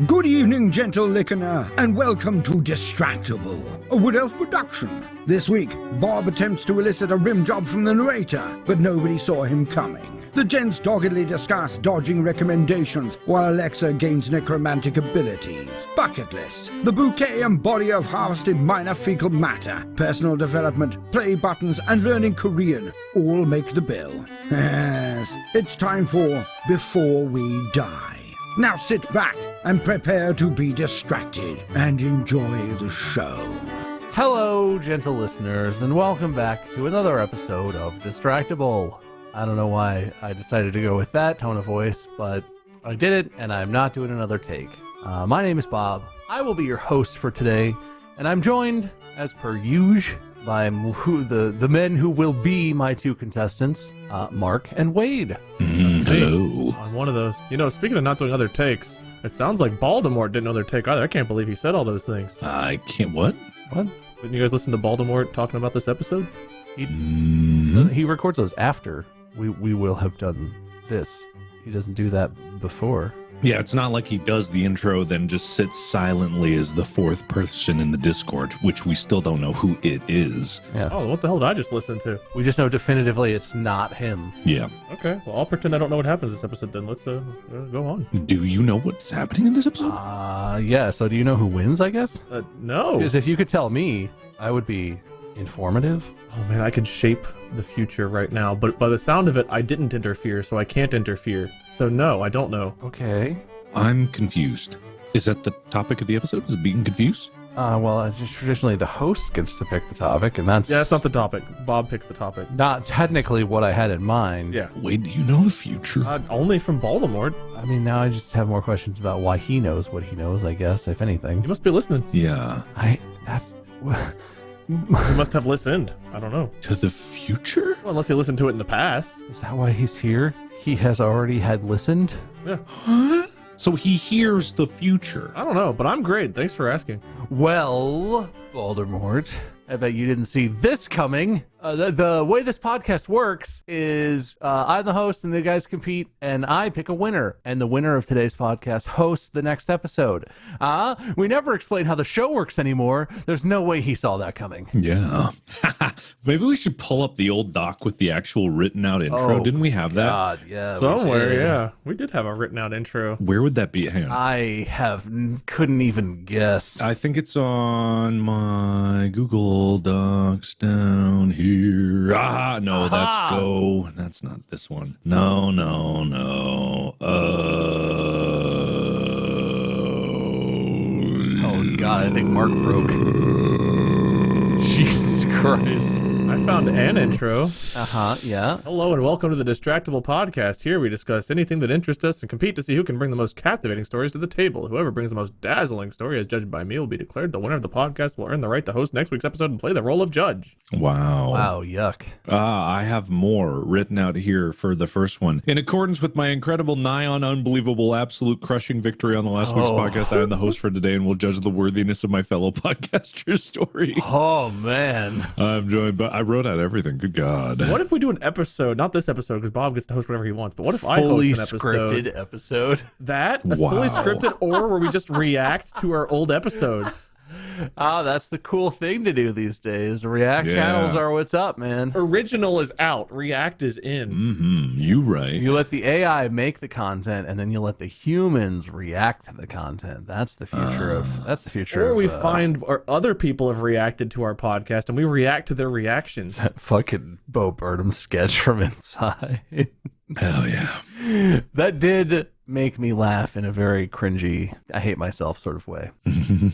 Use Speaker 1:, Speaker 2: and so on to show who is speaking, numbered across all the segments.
Speaker 1: Good evening, gentle listener, and welcome to Distractable, a Wood Elf production. This week, Bob attempts to elicit a rim job from the narrator, but nobody saw him coming. The gents doggedly discuss dodging recommendations, while Alexa gains necromantic abilities. Bucket list, the bouquet and body of harvested minor fecal matter, personal development, play buttons, and learning Korean all make the bill. Yes, it's time for Before We Die. Now sit back and prepare to be distracted and enjoy the show.
Speaker 2: Hello, gentle listeners, and welcome back to another episode of Distractable. I don't know why I decided to go with that tone of voice, but I did it, and I'm not doing another take. My name is Bob. I will be your host for today, and I'm joined, as per usual, by the men who will be my two contestants, Mark and Wade.
Speaker 3: Hello.
Speaker 4: On one of those. You know, speaking of not doing other takes, it sounds like Baltimore didn't know their take either. I can't believe he said all those things.
Speaker 3: I can't, what?
Speaker 4: What? Didn't you guys listen to Baltimore talking about this episode?
Speaker 2: He records those after we will have done this. He doesn't do that before.
Speaker 3: Yeah, it's not like he does the intro, then just sits silently as the fourth person in the Discord, which we still don't know who it is.
Speaker 2: Yeah.
Speaker 4: Oh, what the hell did I just listen to?
Speaker 2: We just know definitively it's not him.
Speaker 3: Yeah.
Speaker 4: Okay, well, I'll pretend I don't know what happens this episode then. Let's go on.
Speaker 3: Do you know what's happening in this episode?
Speaker 2: Yeah, so do you know who wins, I guess?
Speaker 4: No.
Speaker 2: Because if you could tell me, I would be informative.
Speaker 4: Oh man, I could shape the future right now, but by the sound of it, I didn't interfere, so I can't interfere. So no, I don't know.
Speaker 2: Okay.
Speaker 3: I'm confused. Is that the topic of the episode? Is it being confused?
Speaker 2: Well, just traditionally the host gets to pick the topic, and that's...
Speaker 4: Yeah, that's not the topic. Bob picks the topic.
Speaker 2: Not technically what I had in mind.
Speaker 4: Yeah.
Speaker 3: Wait, do you know the future?
Speaker 4: Only from Baltimore.
Speaker 2: I mean, now I just have more questions about why he knows what he knows, I guess, if anything.
Speaker 4: You must be listening.
Speaker 3: Yeah.
Speaker 4: You must have listened. I don't know.
Speaker 3: To the future?
Speaker 4: Well, unless you listened to it in the past.
Speaker 2: Is that why he's here? He has already had listened?
Speaker 4: Yeah.
Speaker 3: Huh? So he hears the future.
Speaker 4: I don't know, but I'm great. Thanks for asking.
Speaker 2: Well, Voldemort, I bet you didn't see this coming. The way this podcast works is I'm the host and the guys compete and I pick a winner. And the winner of today's podcast hosts the next episode. We never explain how the show works anymore. There's no way he saw that coming.
Speaker 3: Yeah. Maybe we should pull up the old doc with the actual written out intro.
Speaker 2: Oh,
Speaker 3: Didn't we have that?
Speaker 2: God, yeah.
Speaker 4: Somewhere,
Speaker 2: we did.
Speaker 4: yeah. We did have a written out intro.
Speaker 3: Where would that be? Hang on.
Speaker 2: Couldn't even guess.
Speaker 3: I think it's on my Google Docs down here. No, that's Go. That's not this one. No.
Speaker 2: Oh, God, I think Mark broke. Jesus Christ.
Speaker 4: I found an intro.
Speaker 2: Yeah.
Speaker 4: Hello and welcome to the Distractable Podcast. Here we discuss anything that interests us and compete to see who can bring the most captivating stories to the table. Whoever brings the most dazzling story, as judged by me, will be declared the winner of the podcast, will earn the right to host next week's episode and play the role of judge.
Speaker 3: Wow.
Speaker 2: Wow, yuck.
Speaker 3: I have more written out here for the first one. In accordance with my incredible, nigh on unbelievable, absolute crushing victory on the last week's podcast, I am the host for today and will judge the worthiness of my fellow podcaster's story.
Speaker 2: Oh, man.
Speaker 3: I'm joined by... I wrote out everything. Good God.
Speaker 4: What if we do an episode, not this episode, because Bob gets to host whatever he wants, but what if I host an episode?
Speaker 2: Fully scripted episode.
Speaker 4: That? That's
Speaker 3: Wow.
Speaker 4: fully scripted, or where we just react to our old episodes.
Speaker 2: That's the cool thing to do these days. React
Speaker 3: Yeah.
Speaker 2: channels are what's up, man.
Speaker 4: Original is out. React is in.
Speaker 3: Mm-hmm. You right.
Speaker 2: You let the AI make the content, and then you let the humans react to the content. That's the future of. That's the future.
Speaker 4: Or
Speaker 2: of,
Speaker 4: we find or other people have reacted to our podcast, and we react to their reactions.
Speaker 2: fucking Bo Burnham sketch from Inside.
Speaker 3: Hell yeah.
Speaker 2: That did make me laugh in a very cringy, I hate myself sort of way.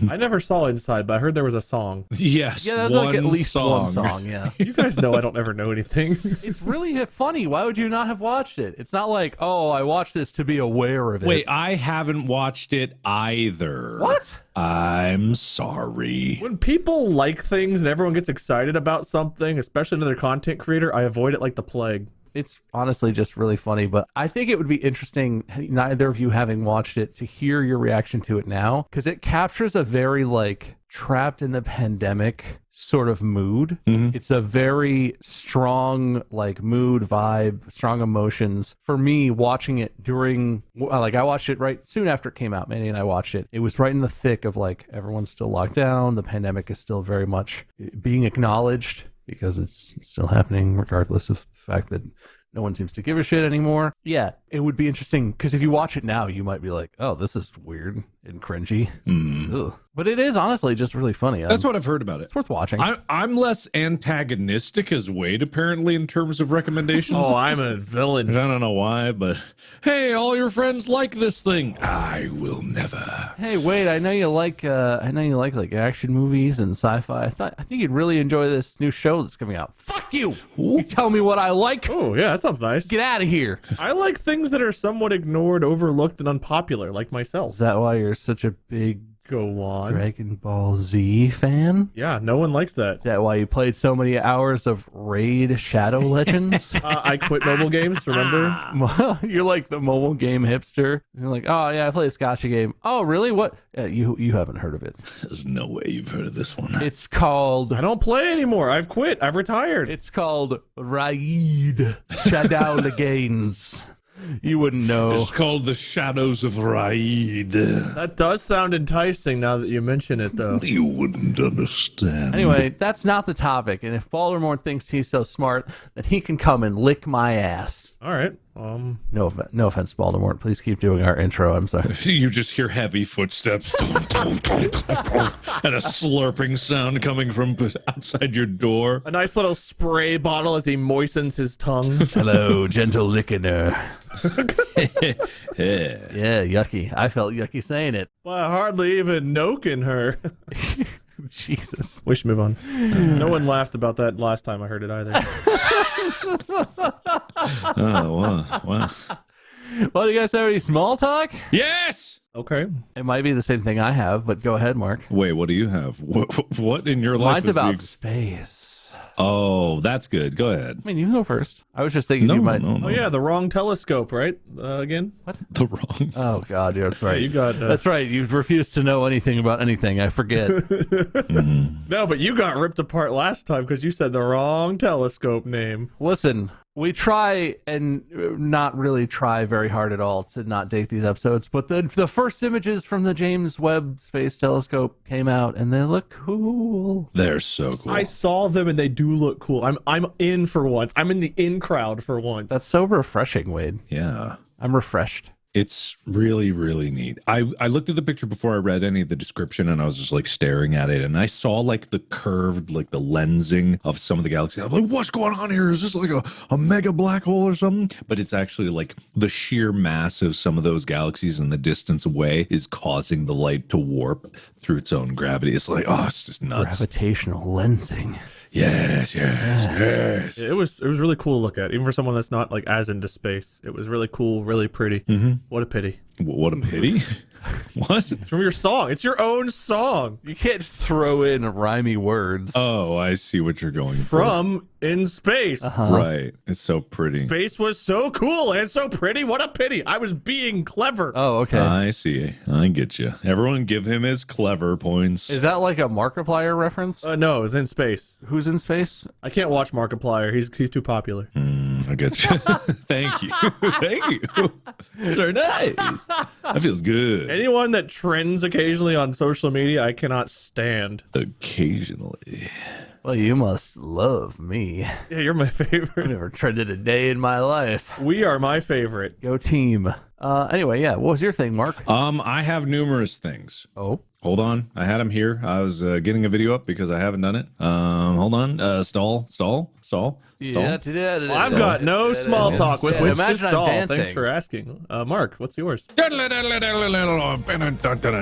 Speaker 4: I never saw Inside, but I heard there was a song.
Speaker 3: Yes,
Speaker 2: Yeah, there's
Speaker 3: one
Speaker 2: like at least
Speaker 3: song.
Speaker 2: one song, yeah.
Speaker 4: You guys know I don't ever know anything.
Speaker 2: It's really funny. Why would you not have watched it? It's not like, oh, I watched this to be aware of it.
Speaker 3: Wait, I haven't watched it either.
Speaker 2: What?
Speaker 3: I'm sorry.
Speaker 4: When people like things and everyone gets excited about something, especially another content creator, I avoid it like the plague.
Speaker 2: It's honestly just really funny, but I think it would be interesting, neither of you having watched it, to hear your reaction to it now, because it captures a very, like, trapped in the pandemic sort of mood.
Speaker 3: Mhm.
Speaker 2: It's a very strong like mood, vibe, strong emotions. For me, watching it during like I watched it right soon after it came out. Manny and I watched it. It was right in the thick of like everyone's still locked down. The pandemic is still very much being acknowledged because it's still happening regardless of the fact that no one seems to give a shit anymore. Yeah, it would be interesting because if you watch it now, you might be like, oh, this is weird and cringy. Ugh. But it is honestly just really funny.
Speaker 3: That's what I've heard about it.
Speaker 2: It's worth watching.
Speaker 3: I'm less antagonistic as Wade, apparently, in terms of recommendations.
Speaker 4: Oh, I'm a villain.
Speaker 3: I don't know why, but hey, all your friends like this thing. I will never.
Speaker 2: Hey, wait! I know you like like action movies and sci-fi. I think you'd really enjoy this new show that's coming out. Fuck you! You tell me what I like.
Speaker 4: Oh, yeah, that sounds nice.
Speaker 2: Get out of here.
Speaker 4: I like things that are somewhat ignored, overlooked, and unpopular, like myself.
Speaker 2: Is that why you're such a big
Speaker 4: Go on.
Speaker 2: Dragon Ball Z fan?
Speaker 4: Yeah, no one likes that.
Speaker 2: Is that why you played so many hours of Raid Shadow Legends?
Speaker 4: I quit mobile games, remember?
Speaker 2: You're like the mobile game hipster. You're like, oh yeah, I play a Scotcha game. Oh really? What? You haven't heard of it.
Speaker 3: There's no way you've heard of this one.
Speaker 2: It's called.
Speaker 4: I don't play anymore. I've quit. I've retired.
Speaker 2: It's called Raid Shadow Legends. You wouldn't know.
Speaker 3: It's called The Shadows of Raid.
Speaker 4: That does sound enticing now that you mention it, though.
Speaker 3: You wouldn't understand.
Speaker 2: Anyway, that's not the topic. And if Baltimore thinks he's so smart, then he can come and lick my ass.
Speaker 4: All right.
Speaker 2: No offense, Baltimore. Please keep doing our intro. I'm sorry.
Speaker 3: You just hear heavy footsteps and a slurping sound coming from outside your door.
Speaker 4: A nice little spray bottle as he moistens his tongue.
Speaker 2: Hello, gentle listener.
Speaker 3: Yeah.
Speaker 2: Yeah, yucky. I felt yucky saying it.
Speaker 4: Well, I hardly even noking her.
Speaker 2: Jesus.
Speaker 4: We should move on. No one laughed about that last time I heard it either.
Speaker 3: Oh, wow.
Speaker 2: Well, do you guys have any small talk?
Speaker 3: Yes!
Speaker 4: Okay.
Speaker 2: It might be the same thing I have, but go ahead, Mark.
Speaker 3: Wait, what do you have? What in your life
Speaker 2: Mine's
Speaker 3: is
Speaker 2: about space.
Speaker 3: Oh, that's good. Go ahead.
Speaker 2: I mean, you can go first. I was just thinking
Speaker 3: No,
Speaker 2: you might.
Speaker 3: no.
Speaker 4: Oh, yeah, the wrong telescope, right? Again?
Speaker 3: The wrong.
Speaker 2: Oh, God, yeah, that's right.
Speaker 4: You got...
Speaker 2: That's right. You refuse to know anything about anything. I forget.
Speaker 4: No, but you got ripped apart last time because you said the wrong telescope name.
Speaker 2: Listen, we try and not really try very hard at all to not date these episodes, but the first images from the James Webb Space Telescope came out, and they look cool.
Speaker 3: They're so cool.
Speaker 4: I saw them and they do look cool. I'm in for once. I'm in the in crowd for once.
Speaker 2: That's so refreshing, Wade.
Speaker 3: Yeah.
Speaker 2: I'm refreshed.
Speaker 3: It's really, really neat. I looked at the picture before I read any of the description, and I was just like staring at it, and I saw like the curved, like the lensing of some of the galaxies. I'm like, what's going on here? Is this like a mega black hole or something? But it's actually like the sheer mass of some of those galaxies and the distance away is causing the light to warp through its own gravity. It's like, oh, it's just nuts.
Speaker 2: Gravitational lensing.
Speaker 3: Yes.
Speaker 4: It was really cool to look at, even for someone that's not like as into space. It was really cool, really pretty.
Speaker 3: Mm-hmm.
Speaker 4: What a pity.
Speaker 3: What a pity. What?
Speaker 4: It's from your song. It's your own song.
Speaker 2: You can't just throw in rhymey words.
Speaker 3: Oh, I see what you're going
Speaker 4: From In Space.
Speaker 3: for. Right. It's so pretty.
Speaker 4: Space was so cool and so pretty. What a pity. I was being clever.
Speaker 2: Oh, okay.
Speaker 3: I see. I get you. Everyone give him his clever points.
Speaker 2: Is that like a Markiplier reference?
Speaker 4: No, it was In Space.
Speaker 2: Who's in space?
Speaker 4: I can't watch Markiplier. He's too popular.
Speaker 3: I get you. Thank you. Thank you. Those are nice. That feels good.
Speaker 4: Anyone that trends occasionally on social media, I cannot stand.
Speaker 3: Occasionally.
Speaker 2: Well, you must love me.
Speaker 4: Yeah, you're my
Speaker 2: I've
Speaker 4: favorite.
Speaker 2: never trended a day in my life.
Speaker 4: We are my favorite.
Speaker 2: Go team. Anyway, yeah. What was your thing, Mark?
Speaker 3: I have numerous things.
Speaker 2: Oh.
Speaker 3: Hold on. I had them here. I was getting a video up because I haven't done it. Hold on. Stall.
Speaker 2: Yeah,
Speaker 4: Well, I've got no small talk with which to
Speaker 2: imagine I'm
Speaker 4: stall.
Speaker 2: dancing.
Speaker 4: Thanks for asking. Mark, what's yours?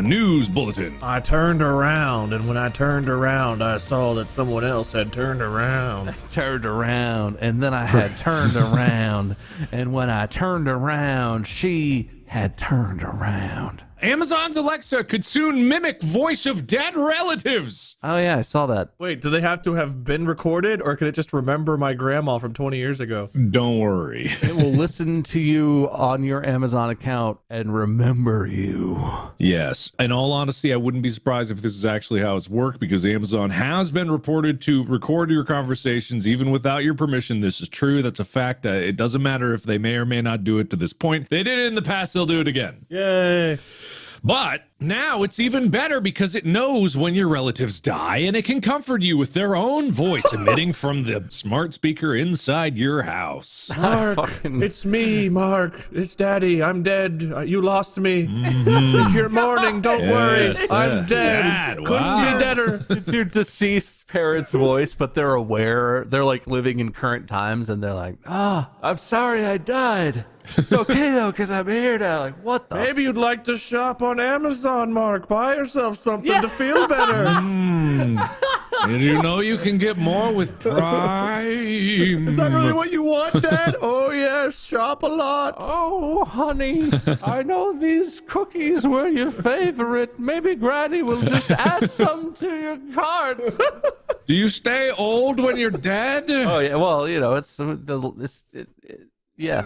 Speaker 3: News bulletin.
Speaker 4: I turned around, and when I turned around, I saw that someone else had turned around.
Speaker 2: Turned around, and then I had turned around, and when I turned around, she had turned around.
Speaker 3: Amazon's Alexa could soon mimic voice of dead relatives.
Speaker 2: Oh yeah, I saw that.
Speaker 4: Wait, do they have to have been recorded, or can it just remember my grandma from 20 years ago?
Speaker 3: Don't worry.
Speaker 2: It will listen to you on your Amazon account and remember you.
Speaker 3: Yes. In all honesty, I wouldn't be surprised if this is actually how it's worked, because Amazon has been reported to record your conversations even without your permission. This is true. That's a fact. It doesn't matter if they may or may not do it to this point. They did it in the past. They'll do it again.
Speaker 4: Yay.
Speaker 3: But now it's even better because it knows when your relatives die, and it can comfort you with their own voice emitting from the smart speaker inside your house.
Speaker 4: Mark, it's me, Mark. It's Daddy. I'm dead. You lost me. If you're mourning, don't worry. I'm dead.
Speaker 3: Dad,
Speaker 4: Couldn't
Speaker 3: wow.
Speaker 4: be deader.
Speaker 2: It's your deceased parents' voice, but they're aware. They're like living in current times, and they're like, I'm sorry I died. It's okay though, because I'm here now. Like, what the?
Speaker 4: Maybe you'd like to shop on Amazon, Mark. Buy yourself something to feel better.
Speaker 3: Did you know you can get more with Prime?
Speaker 4: Is that really what you want, Dad? Oh, yes. Shop a lot.
Speaker 2: Oh, honey, I know these cookies were your favorite. Maybe Granny will just add some to your cart.
Speaker 3: Do you stay old when you're dead?
Speaker 2: Oh yeah, well, you know, yeah,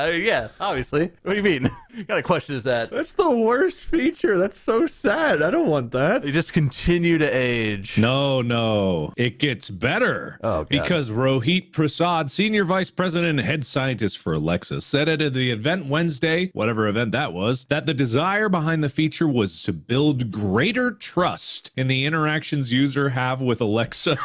Speaker 2: yeah, obviously. What do you mean? What kind of question is that?
Speaker 4: That's the worst feature. That's so sad. I don't want that.
Speaker 2: They just continue to age.
Speaker 3: No. It gets better.
Speaker 2: Oh, God.
Speaker 3: Because Rohit Prasad, Senior Vice President and Head Scientist for Alexa, said at the event Wednesday, whatever event that was, that the desire behind the feature was to build greater trust in the interactions users have with Alexa.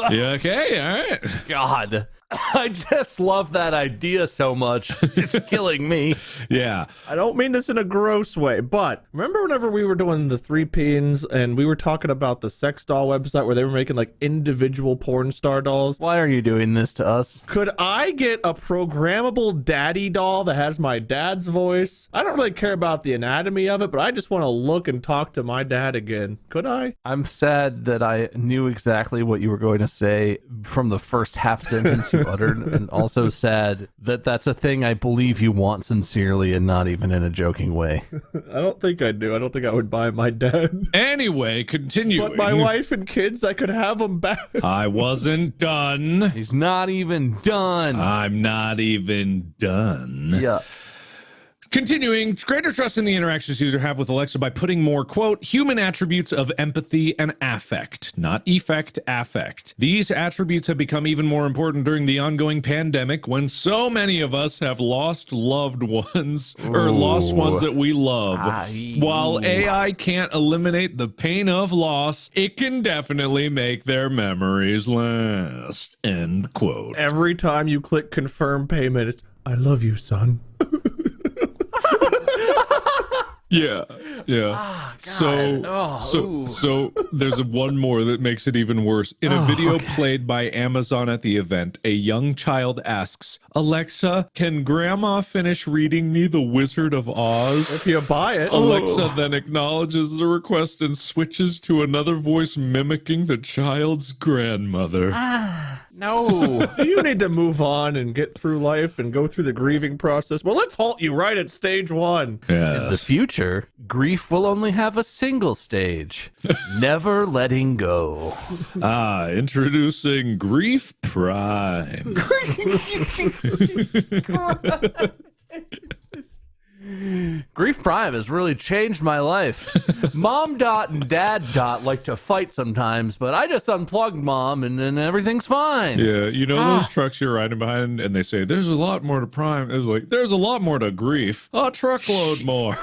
Speaker 3: You okay? All right.
Speaker 2: God, I just love that idea so much. It's killing me.
Speaker 3: Yeah.
Speaker 4: I don't mean this in a gross way, but remember whenever we were doing the 3Pins and we were talking about the sex doll website where they were making like individual porn star dolls?
Speaker 2: Why are you doing this to us?
Speaker 4: Could I get a programmable daddy doll that has my dad's voice? I don't really care about the anatomy of it, but I just want to look and talk to my dad again. Could I?
Speaker 2: I'm sad that I knew exactly what you were going to say from the first half sentence you uttered, and also sad that that's a thing I believe you want sincerely and not even in a joking way.
Speaker 4: I don't think I do. I don't think I would buy my dad.
Speaker 3: Anyway, continuing.
Speaker 4: But my wife and kids, I could have them back.
Speaker 3: I wasn't done.
Speaker 2: He's not even done.
Speaker 3: I'm not even done.
Speaker 2: Yeah.
Speaker 3: Continuing, greater trust in the interactions users have with Alexa by putting more, quote, human attributes of empathy and affect, not effect, affect. These attributes have become even more important during the ongoing pandemic when so many of us have lost loved ones or lost ones that we love. While AI can't eliminate the pain of loss, it can definitely make their memories last, end quote.
Speaker 4: Every time you click confirm payment, it's, I love you, son.
Speaker 3: Yeah.
Speaker 2: God.
Speaker 3: So there's one more that makes it even worse. In a video played by Amazon at the event, a young child asks, Alexa, can Grandma finish reading me The Wizard of Oz?
Speaker 4: If you buy it.
Speaker 3: Alexa then acknowledges the request and switches to another voice mimicking the child's grandmother.
Speaker 2: No.
Speaker 4: You need to move on and get through life and go through the grieving process. Well, let's halt you right at stage 1.
Speaker 2: In the
Speaker 3: Yes.
Speaker 2: future, grief will only have a single stage. Never letting go.
Speaker 3: Introducing Grief Prime.
Speaker 2: Grief Prime has really changed my life. Mom dot and dad dot like to fight sometimes, but I just unplugged mom and then everything's fine.
Speaker 3: Yeah, you know those trucks you're riding behind and they say, there's a lot more to Prime. It's like, there's a lot more to Grief. A truckload more.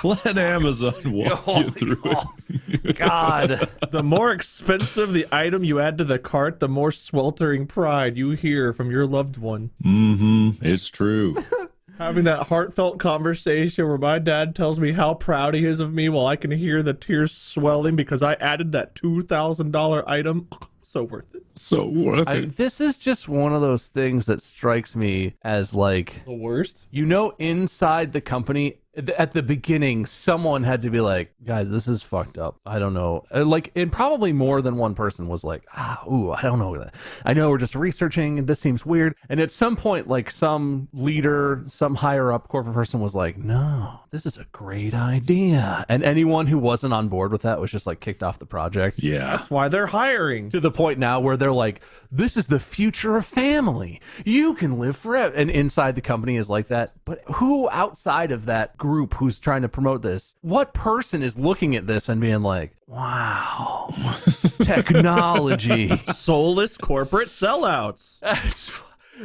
Speaker 3: Let Amazon walk you through it.
Speaker 2: God.
Speaker 4: The more expensive the item you add to the cart, the more sweltering pride you hear from your loved one.
Speaker 3: Mm-hmm. It's true.
Speaker 4: Having that heartfelt conversation where my dad tells me how proud he is of me while I can hear the tears swelling because I added that $2,000 item. So worth it.
Speaker 3: So worth it.
Speaker 2: This is just one of those things that strikes me as like,
Speaker 4: The worst?
Speaker 2: you know, inside the company, at the beginning, someone had to be like, guys, this is fucked up. I don't know. Like, and probably more than one person was like, I don't know. I know we're just researching and this seems weird. And at some point, like some leader, some higher up corporate person was like, no, this is a great idea. And anyone who wasn't on board with that was just like kicked off the project.
Speaker 3: Yeah.
Speaker 4: That's why they're hiring.
Speaker 2: To the point now where they're like, this is the future of family. You can live forever. And inside the company is like that. But who outside of that group who's trying to promote this, what person is looking at this and being like, wow, technology.
Speaker 4: Soulless corporate sellouts.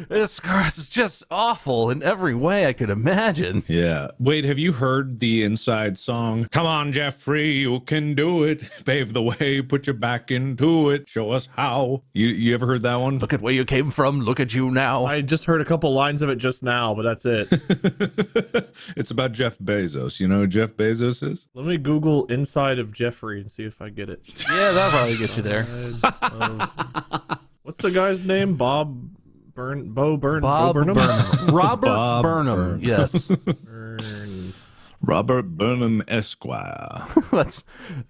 Speaker 2: This is just awful in every way I could imagine.
Speaker 3: Yeah. Wait, have you heard the inside song? Come on, Jeffrey, you can do it. Pave the way, put your back into it. Show us how. You ever heard that one?
Speaker 2: Look at where you came from. Look at you now.
Speaker 4: I just heard a couple lines of it just now, but that's it.
Speaker 3: It's about Jeff Bezos. You know who Jeff Bezos is?
Speaker 4: Let me Google inside of Jeffrey and see if I get it.
Speaker 2: Yeah, that'll probably get you there.
Speaker 4: What's the guy's name? Bob Burnham.
Speaker 2: Robert
Speaker 3: Bob
Speaker 2: Burnham. Yes.
Speaker 3: Robert Burnham Esquire.
Speaker 2: That's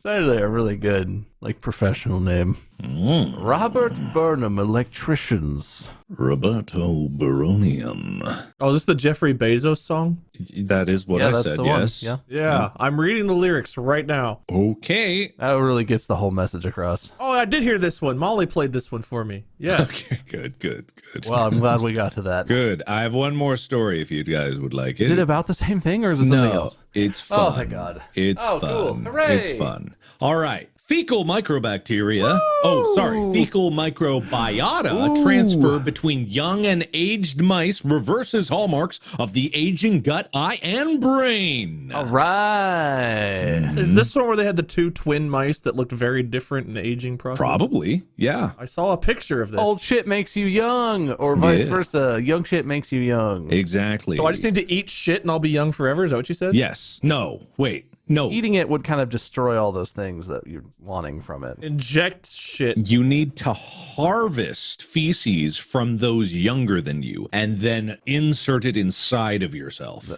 Speaker 2: actually a really good, like, professional name. Robert Burnham Electricians.
Speaker 3: Roberto Baronian.
Speaker 4: Oh, is this the Jeffrey Bezos song?
Speaker 3: That is what
Speaker 2: Yeah,
Speaker 3: I
Speaker 2: that's
Speaker 3: said,
Speaker 2: the one.
Speaker 3: yes.
Speaker 2: Yeah.
Speaker 4: Yeah, I'm reading the lyrics right now.
Speaker 3: Okay.
Speaker 2: That really gets the whole message across.
Speaker 4: Oh, I did hear this one. Molly played this one for me. Yeah.
Speaker 3: Okay, good.
Speaker 2: Well, I'm glad we got to that.
Speaker 3: Good. I have one more story if you guys would like it.
Speaker 2: Is it about the same thing or is it something
Speaker 3: No,
Speaker 2: else?
Speaker 3: it's fun.
Speaker 2: Oh, thank God.
Speaker 3: It's
Speaker 2: Oh,
Speaker 3: fun.
Speaker 2: cool. Hooray.
Speaker 3: It's fun. All right. Fecal microbacteria. Oh, sorry. Fecal microbiota transfer between young and aged mice reverses hallmarks of the aging gut, eye, and brain.
Speaker 2: All right.
Speaker 4: Is this one where they had the two twin mice that looked very different in the aging process?
Speaker 3: Probably. Yeah.
Speaker 4: I saw a picture of this.
Speaker 2: Old shit makes you young, or vice
Speaker 3: Yeah.
Speaker 2: versa. Young shit makes you young.
Speaker 3: Exactly.
Speaker 4: So I just need to eat shit and I'll be young forever? Is that what you said?
Speaker 3: Yes. No. Wait. No.
Speaker 2: Eating it would kind of destroy all those things that you're wanting from it.
Speaker 4: Inject shit.
Speaker 3: You need to harvest feces from those younger than you and then insert it inside of yourself.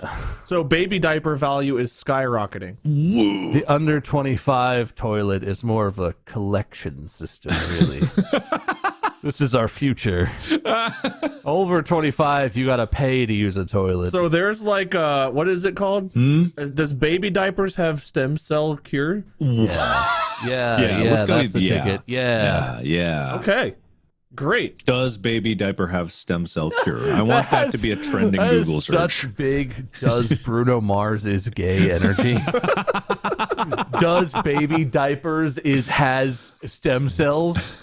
Speaker 4: So baby diaper value is skyrocketing.
Speaker 2: The under 25 toilet is more of a collection system, really. This is our future. Over 25, you gotta pay to use a toilet.
Speaker 4: So there's like, what is it called? Does baby diapers have stem cell cure?
Speaker 2: Yeah,
Speaker 3: let's go
Speaker 2: that's
Speaker 3: with-
Speaker 2: the
Speaker 3: yeah.
Speaker 2: ticket. Yeah.
Speaker 3: Yeah.
Speaker 4: Okay, great.
Speaker 3: Does baby diaper have stem cell cure? I want that to be a trending
Speaker 2: That is
Speaker 3: Google search.
Speaker 2: Such big does Bruno Mars is gay energy. Does baby diapers has stem cells?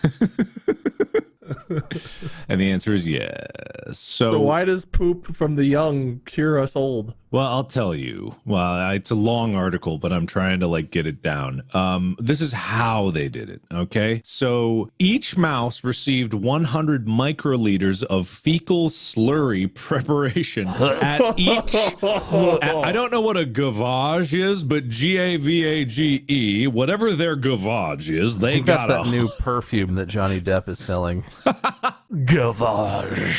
Speaker 3: And the answer is yes.
Speaker 4: So why does poop from the young cure us old?
Speaker 3: Well, I'll tell you. Well, it's a long article, but I'm trying to like get it down. This is how they did it. Okay. So each mouse received 100 microliters of fecal slurry preparation at each. I don't know what a gavage is, but GAVAGE, whatever their gavage is, they
Speaker 2: That's
Speaker 3: got
Speaker 2: that new perfume that Johnny Depp is selling. Gavage.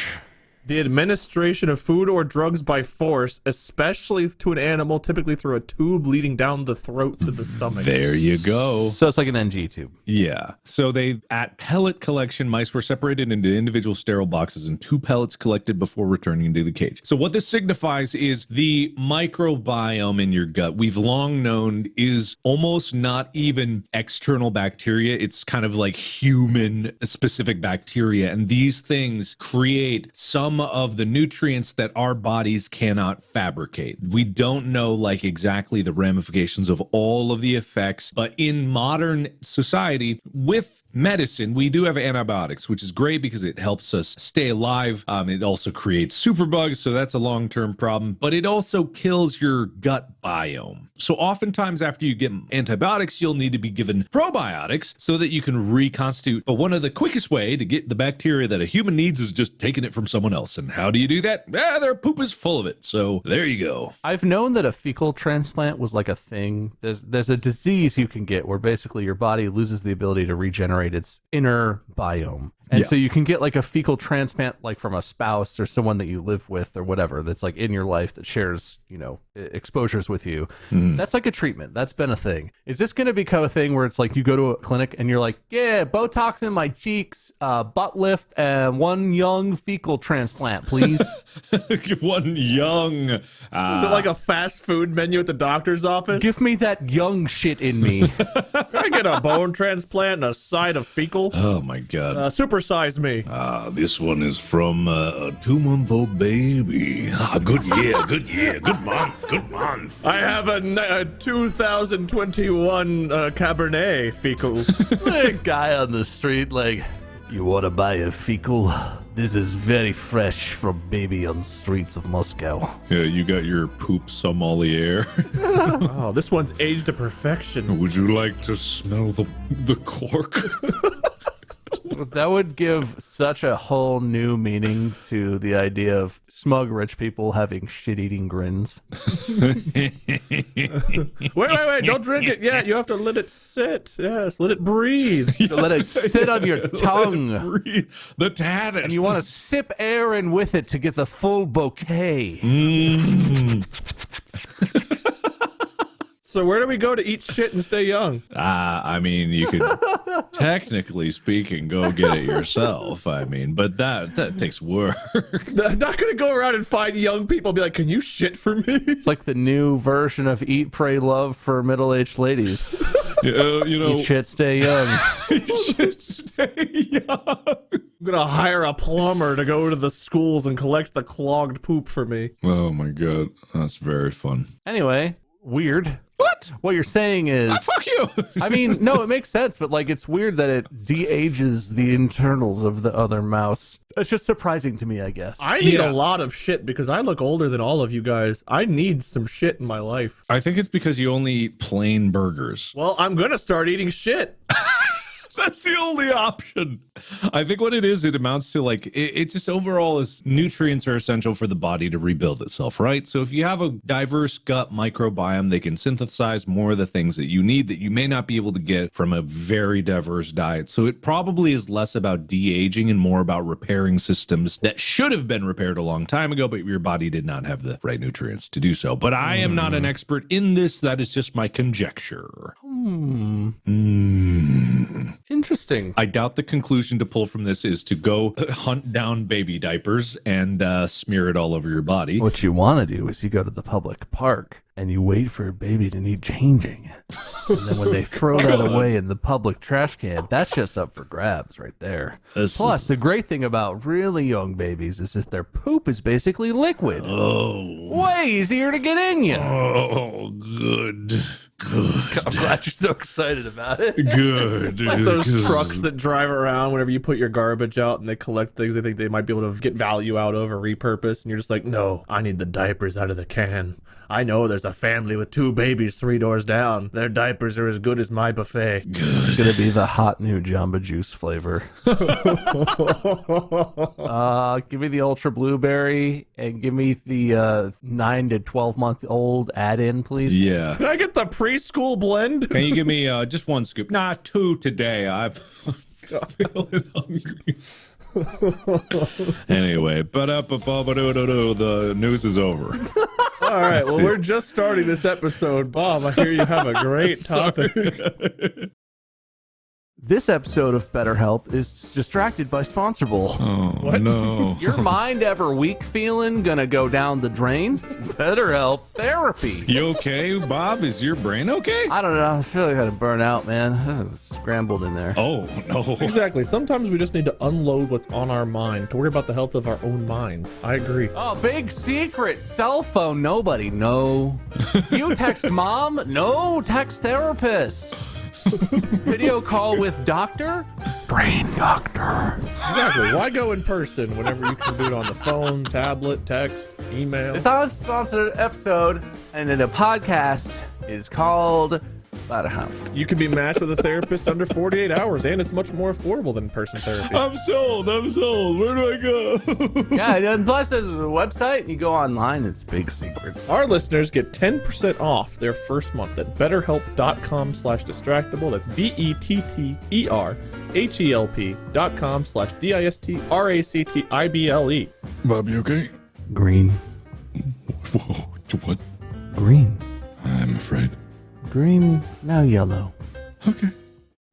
Speaker 4: The administration of food or drugs by force, especially to an animal, typically through a tube leading down the throat to the stomach.
Speaker 3: There you go.
Speaker 2: So it's like an NG tube.
Speaker 3: Yeah. So at pellet collection, mice were separated into individual sterile boxes and 2 pellets collected before returning to the cage. So what this signifies is the microbiome in your gut, we've long known, is almost not even external bacteria. It's kind of like human specific bacteria. And these things create some of the nutrients that our bodies cannot fabricate. We don't know like exactly the ramifications of all of the effects, but in modern society with medicine, we do have antibiotics, which is great because it helps us stay alive. It also creates superbugs, so that's a long-term problem, but it also kills your gut biome. So oftentimes after you get antibiotics, you'll need to be given probiotics so that you can reconstitute. But one of the quickest way to get the bacteria that a human needs is just taking it from someone else. And how do you do that? Their poop is full of it. So there you go.
Speaker 2: I've known that a fecal transplant was like a thing. There's a disease you can get where basically your body loses the ability to regenerate its inner biome. And
Speaker 3: Yeah.
Speaker 2: so you can get like a fecal transplant, like from a spouse or someone that you live with or whatever, that's like in your life that shares, exposures with you. That's like a treatment. That's been a thing. Is this going to become a thing where it's like you go to a clinic and you're like, yeah, Botox in my cheeks, butt lift, and one young fecal transplant, please?
Speaker 3: One young.
Speaker 4: Is it like a fast food menu at the doctor's office?
Speaker 2: Give me that young shit in me.
Speaker 4: Can I get a bone transplant and a side of fecal?
Speaker 3: Oh my God.
Speaker 4: Supersize me.
Speaker 3: This one is from a 2-month-old baby. Good year, good month.
Speaker 4: I have a 2021 Cabernet fecal.
Speaker 2: A guy on the street like, you want to buy a fecal? This is very fresh from baby on streets of Moscow.
Speaker 3: Yeah, you got your poop sommelier.
Speaker 4: Oh, this one's aged to perfection.
Speaker 3: Would you like to smell the cork?
Speaker 2: That would give such a whole new meaning to the idea of smug rich people having shit-eating grins.
Speaker 4: Wait, don't drink it yet. You have to let it sit. Yes, let it breathe.
Speaker 2: Let it sit on your tongue.
Speaker 3: Breathe. The tatted.
Speaker 2: And you want to sip air in with it to get the full bouquet.
Speaker 4: So where do we go to eat shit and stay young?
Speaker 3: I mean, you could, technically speaking, go get it yourself. I mean, but that takes work.
Speaker 4: I'm not going to go around and find young people and be like, can you shit for me?
Speaker 2: It's like the new version of Eat, Pray, Love for middle-aged ladies. Eat shit, stay young.
Speaker 3: Shit, stay young.
Speaker 4: I'm going to hire a plumber to go to the schools and collect the clogged poop for me.
Speaker 3: Oh my God, that's very fun.
Speaker 2: Anyway, weird.
Speaker 3: What?
Speaker 2: What you're saying is...
Speaker 3: Fuck you.
Speaker 2: I mean, no, it makes sense, but like it's weird that it de-ages the internals of the other mouse. It's just surprising to me, I guess.
Speaker 4: I need a lot of shit because I look older than all of you guys. I need some shit in my life.
Speaker 3: I think it's because you only eat plain burgers.
Speaker 4: Well, I'm going to start eating shit.
Speaker 3: That's the only option. I think what it is, it amounts to like, it just overall is nutrients are essential for the body to rebuild itself, right? So if you have a diverse gut microbiome, they can synthesize more of the things that you need that you may not be able to get from a very diverse diet. So it probably is less about de-aging and more about repairing systems that should have been repaired a long time ago, but your body did not have the right nutrients to do so. But I am not an expert in this. That is just my conjecture.
Speaker 2: Interesting.
Speaker 3: I doubt the conclusion to pull from this is to go hunt down baby diapers and smear it all over your body.
Speaker 2: What you want to do is you go to the public park and you wait for a baby to need changing. And then when they throw that away in the public trash can, that's just up for grabs right there. Plus, the great thing about really young babies is that their poop is basically liquid.
Speaker 3: Oh.
Speaker 2: Way easier to get in you.
Speaker 3: Oh, good. Good.
Speaker 2: I'm glad you're so excited about it.
Speaker 3: Good.
Speaker 4: Like those trucks that drive around whenever you put your garbage out and they collect things they think they might be able to get value out of or repurpose. And you're just like, no, I need the diapers out of the can. I know there's a family with 2 babies 3 doors down. Their diapers are as good as my buffet.
Speaker 2: It's going to be the hot new Jamba Juice flavor. Give me the Ultra Blueberry and give me the 9 to 12 month old add-in, please.
Speaker 3: Yeah.
Speaker 4: Can I get the preschool blend?
Speaker 3: Can you give me just 1 scoop? Nah, 2 today. I'm feeling hungry. Anyway, the news is over.
Speaker 4: All right, well, we're just starting this episode. Bob, I hear you have a great topic.
Speaker 2: This episode of BetterHelp is distracted by Sponsorable.
Speaker 3: Oh, no.
Speaker 2: Your mind ever weak feeling gonna go down the drain? BetterHelp therapy.
Speaker 3: You okay, Bob? Is your brain okay?
Speaker 2: I don't know. I feel like I had to burn out, man. I was scrambled in there.
Speaker 3: Oh, no.
Speaker 4: Exactly. Sometimes we just need to unload what's on our mind to worry about the health of our own minds. I agree.
Speaker 2: Oh, big secret. Cell phone. Nobody. No. You text mom? No. Text therapist. Video call with doctor? Brain doctor.
Speaker 4: Exactly. Why go in person whenever you can do it on the phone, tablet, text, email?
Speaker 2: This unsponsored episode and then a podcast is called About a house.
Speaker 4: You can be matched with a therapist under 48 hours, and it's much more affordable than in-person therapy.
Speaker 3: I'm sold. Where do I go?
Speaker 2: Yeah, and plus there's a website, and you go online, it's big secrets.
Speaker 4: Our listeners get 10% off their first month at betterhelp.com/distractible. That's BETTERHELP.com/DISTRACTIBLE.
Speaker 3: Bob, you okay?
Speaker 2: Green.
Speaker 3: Whoa, what?
Speaker 2: Green.
Speaker 3: I'm afraid.
Speaker 2: Green, now yellow.
Speaker 3: Okay.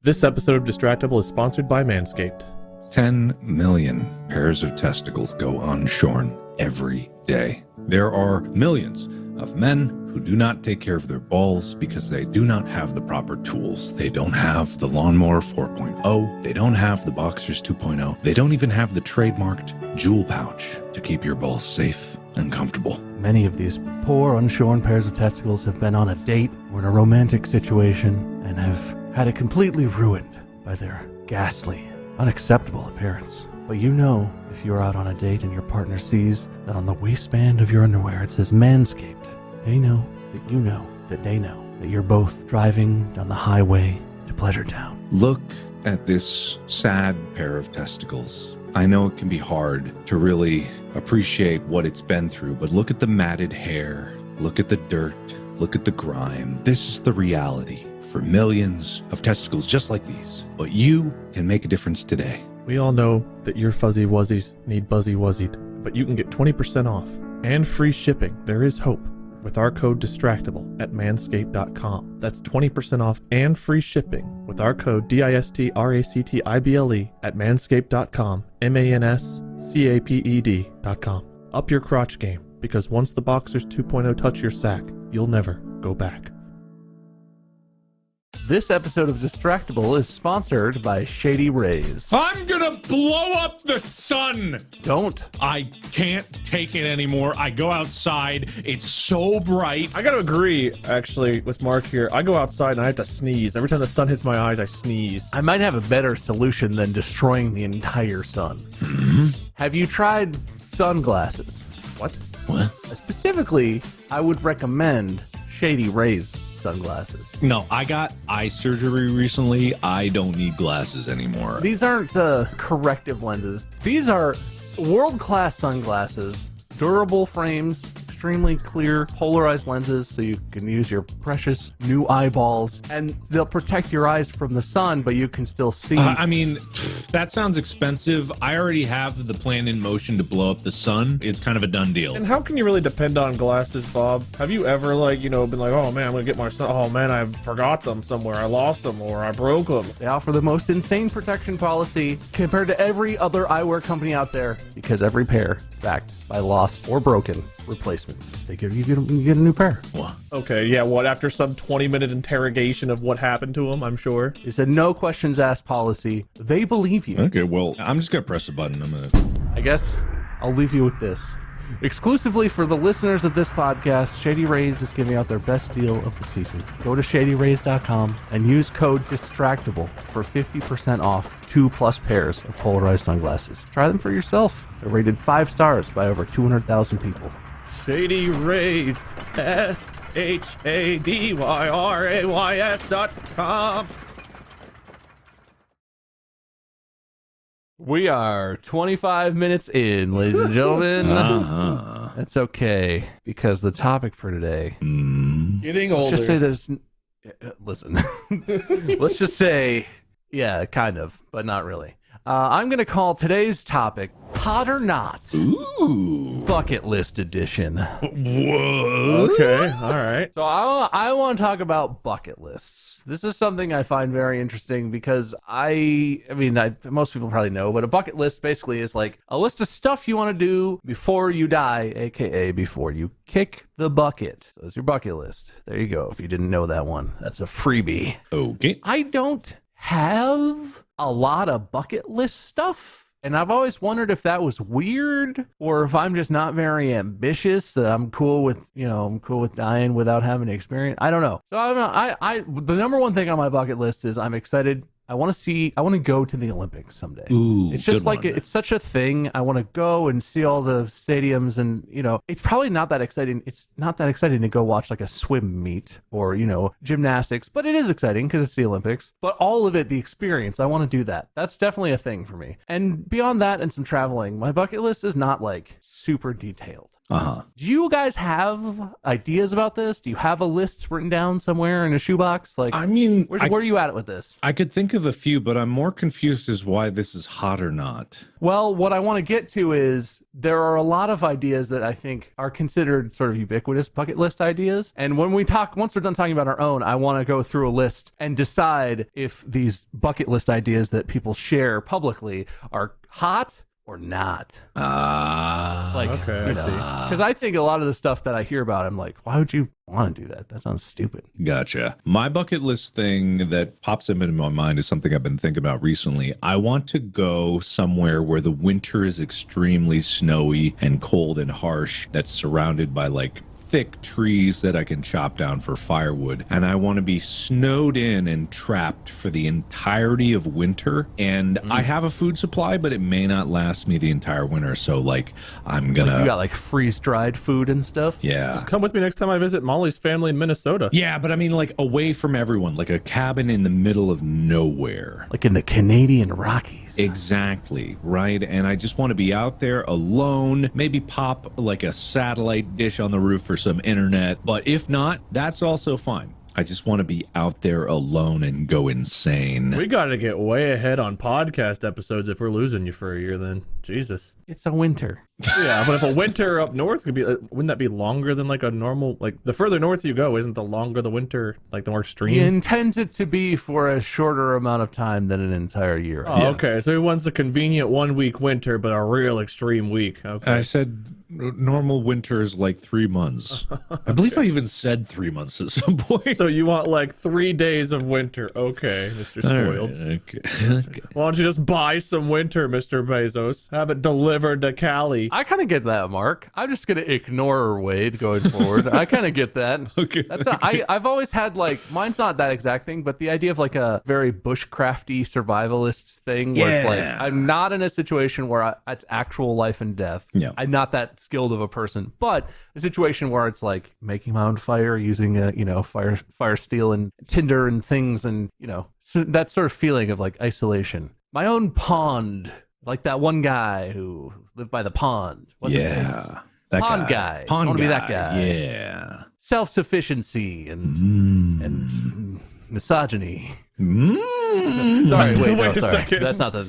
Speaker 4: This episode of Distractible is sponsored by Manscaped.
Speaker 5: 10 million pairs of testicles go unshorn every day. There are millions of men who do not take care of their balls because they do not have the proper tools. They don't have the Lawnmower 4.0. They don't have the Boxers 2.0. They don't even have the trademarked jewel pouch to keep your balls safe and comfortable.
Speaker 2: Many of these poor, unshorn pairs of testicles have been on a date or in a romantic situation and have had it completely ruined by their ghastly, unacceptable appearance. But you know, if you're out on a date and your partner sees that on the waistband of your underwear it says Manscaped, they know that you know that they know that you're both driving down the highway to Pleasure Town.
Speaker 5: Look at this sad pair of testicles. I know it can be hard to really appreciate what it's been through, but look at the matted hair, look at the dirt, look at the grime. This is the reality for millions of testicles just like these. But you can make a difference today.
Speaker 4: We all know that your fuzzy wuzzies need buzzy wuzzied, but you can get 20% off and free shipping. There is hope with our code DISTRACTIBLE at manscaped.com. That's 20% off and free shipping with our code DISTRACTIBLE at manscaped.com, manscaped.com. Up your crotch game, because once the Boxers 2.0 touch your sack, you'll never go back.
Speaker 2: This episode of Distractible is sponsored by Shady Rays.
Speaker 3: I'm gonna blow up the sun.
Speaker 2: Don't.
Speaker 3: I can't take it anymore. I go outside. It's so bright.
Speaker 4: I gotta agree, actually, with Mark here. I go outside and I have to sneeze. Every time the sun hits my eyes, I sneeze.
Speaker 2: I might have a better solution than destroying the entire sun. Have you tried sunglasses?
Speaker 4: What?
Speaker 5: What?
Speaker 2: Specifically, I would recommend Shady Rays sunglasses.
Speaker 3: No, I got eye surgery recently. I don't need glasses anymore.
Speaker 2: These aren't corrective lenses. These are world-class sunglasses, durable frames, extremely clear polarized lenses so you can use your precious new eyeballs, and they'll protect your eyes from the sun, but you can still see.
Speaker 3: I mean, that sounds expensive. I already have the plan in motion to blow up the sun. It's kind of a done deal.
Speaker 4: And how can you really depend on glasses, Bob? Have you ever, been like, oh man, I'm gonna get my son. Oh man, I forgot them somewhere. I lost them or I broke them.
Speaker 2: They offer the most insane protection policy compared to every other eyewear company out there, because every pair is backed by lost or broken replacements. They give you get a new pair.
Speaker 3: What?
Speaker 4: Okay, yeah, what, after some 20-minute interrogation of what happened to him, I'm sure?
Speaker 2: It's a no questions asked policy. They believe you.
Speaker 3: Okay, well, I'm just gonna press a button.
Speaker 2: I guess I'll leave you with this. Exclusively for the listeners of this podcast, Shady Rays is giving out their best deal of the season. Go to shadyrays.com and use code DISTRACTIBLE for 50% off 2+ pairs of polarized sunglasses. Try them for yourself. They're rated 5 stars by over 200,000 people.
Speaker 4: Shady Rays, SHADYRAYS.com.
Speaker 2: We are 25 minutes in, ladies and gentlemen. That's okay, because the topic for today...
Speaker 4: Getting older.
Speaker 2: Let's just say there's... Listen. Let's just say... Yeah, kind of, but not really. I'm going to call today's topic Hot or Not.
Speaker 3: Ooh.
Speaker 2: Bucket List Edition.
Speaker 3: Whoa.
Speaker 4: Okay, all right.
Speaker 2: So I want to talk about bucket lists. This is something I find very interesting because most people probably know, but a bucket list basically is like a list of stuff you want to do before you die, aka before you kick the bucket. So it's your bucket list. There you go. If you didn't know that one, that's a freebie.
Speaker 3: Okay.
Speaker 2: I don't have a lot of bucket list stuff, and I've always wondered if that was weird or if I'm just not very ambitious, that I'm cool with dying without having to experience. I don't know. So the number one thing on my bucket list is I'm excited I want to go to the Olympics someday.
Speaker 3: Ooh,
Speaker 2: it's just
Speaker 3: good
Speaker 2: like,
Speaker 3: one.
Speaker 2: it's such a thing. I want to go and see all the stadiums, and, it's probably not that exciting. It's not that exciting to go watch like a swim meet or, gymnastics, but it is exciting because it's the Olympics. But all of it, the experience, I want to do that. That's definitely a thing for me. And beyond that and some traveling, my bucket list is not like super detailed. Do you guys have ideas about this? Do you have a list written down somewhere in a shoebox? Like,
Speaker 3: I mean,
Speaker 2: where are you at with this?
Speaker 3: I could think of a few, but I'm more confused as why this is hot or not.
Speaker 2: Well, what I want to get to is there are a lot of ideas that I think are considered sort of ubiquitous bucket list ideas. And when once we're done talking about our own, I want to go through a list and decide if these bucket list ideas that people share publicly are hot or not.
Speaker 4: Okay, I see.
Speaker 2: Because I think a lot of the stuff that I hear about, I'm like, why would you want to do that? That sounds stupid.
Speaker 3: Gotcha. My bucket list thing that pops into my mind is something I've been thinking about recently. I want to go somewhere where the winter is extremely snowy and cold and harsh, that's surrounded by like thick trees that I can chop down for firewood, and I want to be snowed in and trapped for the entirety of winter. And I have a food supply, but it may not last me the entire winter, so like I'm gonna
Speaker 2: Like, you got like freeze-dried food and stuff?
Speaker 3: yeah.
Speaker 4: Just come with me next time I visit Molly's family in Minnesota.
Speaker 3: Yeah, but I mean like away from everyone, like a cabin in the middle of nowhere.
Speaker 2: Like in the Canadian Rockies.
Speaker 3: Exactly, right? And I just want to be out there alone, maybe pop like a satellite dish on the roof for some internet, but if not, that's also fine. I just want to be out there alone and go insane.
Speaker 4: We got to get way ahead on podcast episodes if we're losing you for a year then. Jesus.
Speaker 2: It's a winter.
Speaker 4: Yeah, but if a winter up north could be, wouldn't that be longer than like a normal, like the further north you go, isn't the longer the winter, like the more extreme?
Speaker 2: He intends it to be for a shorter amount of time than an entire year.
Speaker 4: Oh, okay. So he wants a convenient 1 week winter, but a real extreme week. Okay.
Speaker 3: I said normal winter is like 3 months. I believe I even said 3 months at some point.
Speaker 4: So you want like 3 days of winter. Okay, Mr. Spoiled.
Speaker 3: Okay.
Speaker 4: Why don't you just buy some winter, Mr. Bezos? Have it delivered to Cali.
Speaker 2: I kind of get that, Mark. I'm just going to ignore Wade going forward. I kind of get that.
Speaker 3: Okay.
Speaker 2: That's not, I've always had like, mine's not that exact thing, but the idea of like a very bushcrafty survivalist thing where it's like, I'm not in a situation where it's actual life and death.
Speaker 3: Yeah.
Speaker 2: I'm not that skilled of a person, but a situation where it's like making my own fire using fire steel and tinder and things, and so that sort of feeling of like isolation. My own pond, like that one guy who lived by the pond. What's his name?
Speaker 3: That
Speaker 2: Pond guy.
Speaker 3: Pond
Speaker 2: I want to
Speaker 3: guy.
Speaker 2: be that guy.
Speaker 3: Yeah.
Speaker 2: Self-sufficiency and misogyny. Sorry, wait,
Speaker 4: Wait
Speaker 2: no,
Speaker 4: a
Speaker 2: sorry.
Speaker 4: second.
Speaker 2: That's not the.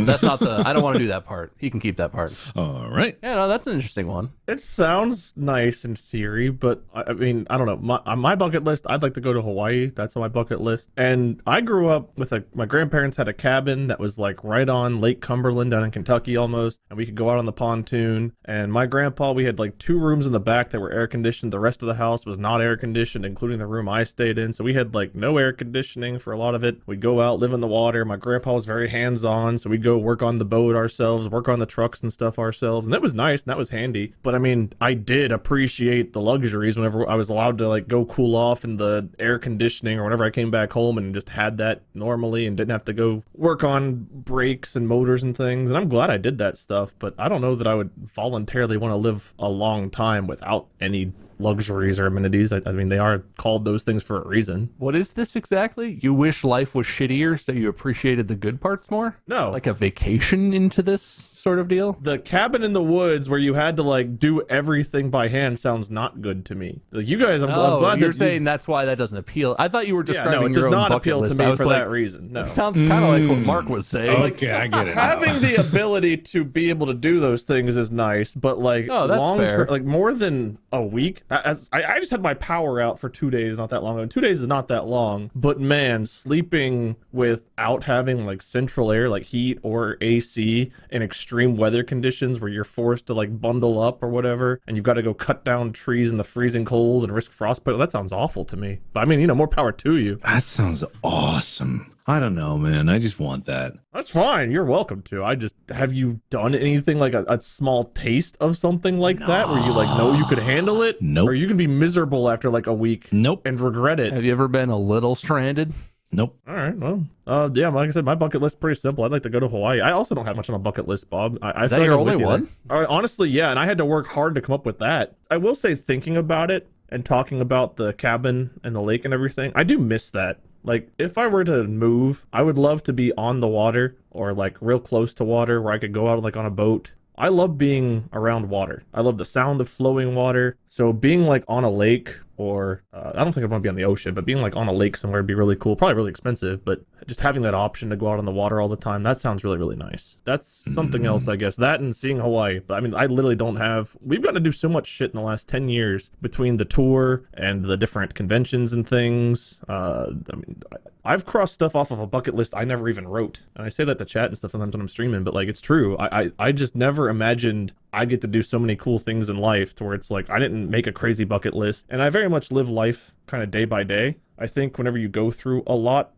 Speaker 2: That's not the. I don't want to do that part. He can keep that part.
Speaker 3: All right.
Speaker 2: Yeah, no, that's an interesting one.
Speaker 4: It sounds nice in theory, but I mean, I don't know. On my bucket list, I'd like to go to Hawaii. That's on my bucket list. And I grew up with my grandparents had a cabin that was like right on Lake Cumberland down in Kentucky almost. And we could go out on the pontoon. And my grandpa, we had like 2 rooms in the back that were air conditioned. The rest of the house was not air conditioned, including the room I stayed in. So we had like no air conditioning for a lot of it. We'd go out, live in the water. My grandpa was very hands-on. So we'd go work on the boat ourselves, work on the trucks and stuff ourselves. And that was nice and that was handy. But I mean, I did appreciate the luxuries whenever I was allowed to like go cool off in the air conditioning or whenever I came back home and just had that normally and didn't have to go work on brakes and motors and things. And I'm glad I did that stuff, but I don't know that I would voluntarily want to live a long time without any luxuries or amenities. I mean, they are called those things for a reason.
Speaker 2: What is this exactly? You wish life was shittier so you appreciated the good parts more?
Speaker 4: No.
Speaker 2: Like a vacation into this sort of deal?
Speaker 4: The cabin in the woods where you had to like do everything by hand sounds not good to me. Like you guys, I'm glad
Speaker 2: you're
Speaker 4: that
Speaker 2: saying that's why that doesn't appeal. I thought you were describing
Speaker 4: no, it
Speaker 2: your
Speaker 4: does
Speaker 2: own
Speaker 4: not
Speaker 2: bucket
Speaker 4: appeal
Speaker 2: list.
Speaker 4: to
Speaker 2: I
Speaker 4: me
Speaker 2: was
Speaker 4: for
Speaker 2: like,
Speaker 4: that reason. No.
Speaker 2: It sounds kind of like what Mark was saying.
Speaker 3: Okay, I get it. now.
Speaker 4: Having the ability to be able to do those things is nice, but like
Speaker 2: Oh, that's
Speaker 4: long
Speaker 2: fair.
Speaker 4: term, like more than a week. I just had my power out for 2 days, not that long ago. 2 days is not that long, but man, sleeping without having like central air, like heat or AC in extreme weather conditions where you're forced to like bundle up or whatever, and you've got to go cut down trees in the freezing cold and risk frostbite. That sounds awful to me. But I mean, more power to you.
Speaker 3: That sounds awesome. I don't know, man. I just want that.
Speaker 4: That's fine. You're welcome to. Have you done anything like a small taste of something like that where you like know you could handle it?
Speaker 3: Nope.
Speaker 4: Or you can be miserable after like a week
Speaker 3: Nope.
Speaker 4: and regret it.
Speaker 2: Have you ever been a little stranded?
Speaker 3: Nope.
Speaker 4: All right, well, yeah, like I said, my bucket list is pretty simple. I'd like to go to Hawaii. I also don't have much on a bucket list, Bob. I
Speaker 2: Is
Speaker 4: feel
Speaker 2: that
Speaker 4: like
Speaker 2: your
Speaker 4: I'm with
Speaker 2: only
Speaker 4: you
Speaker 2: one?
Speaker 4: there. Honestly, yeah, and I had to work hard to come up with that. I will say, thinking about it and talking about the cabin and the lake and everything, I do miss that. Like, if I were to move, I would love to be on the water or like real close to water where I could go out like on a boat. I love being around water. I love the sound of flowing water. So being like on a lake or I don't think I'd want to be on the ocean, but being like on a lake somewhere would be really cool. Probably really expensive, but just having that option to go out on the water all the time, that sounds really, really nice. That's something else, I guess. That and seeing Hawaii. But I mean, I literally don't have... We've gotten to do so much shit in the last 10 years between the tour and the different conventions and things. I mean, I've crossed stuff off of a bucket list I never even wrote. And I say that to chat and stuff sometimes when I'm streaming, but like, it's true. I just never imagined I get to do so many cool things in life to where it's like, I didn't make a crazy bucket list. And I very much live life kind of day by day. I think whenever you go through a lot,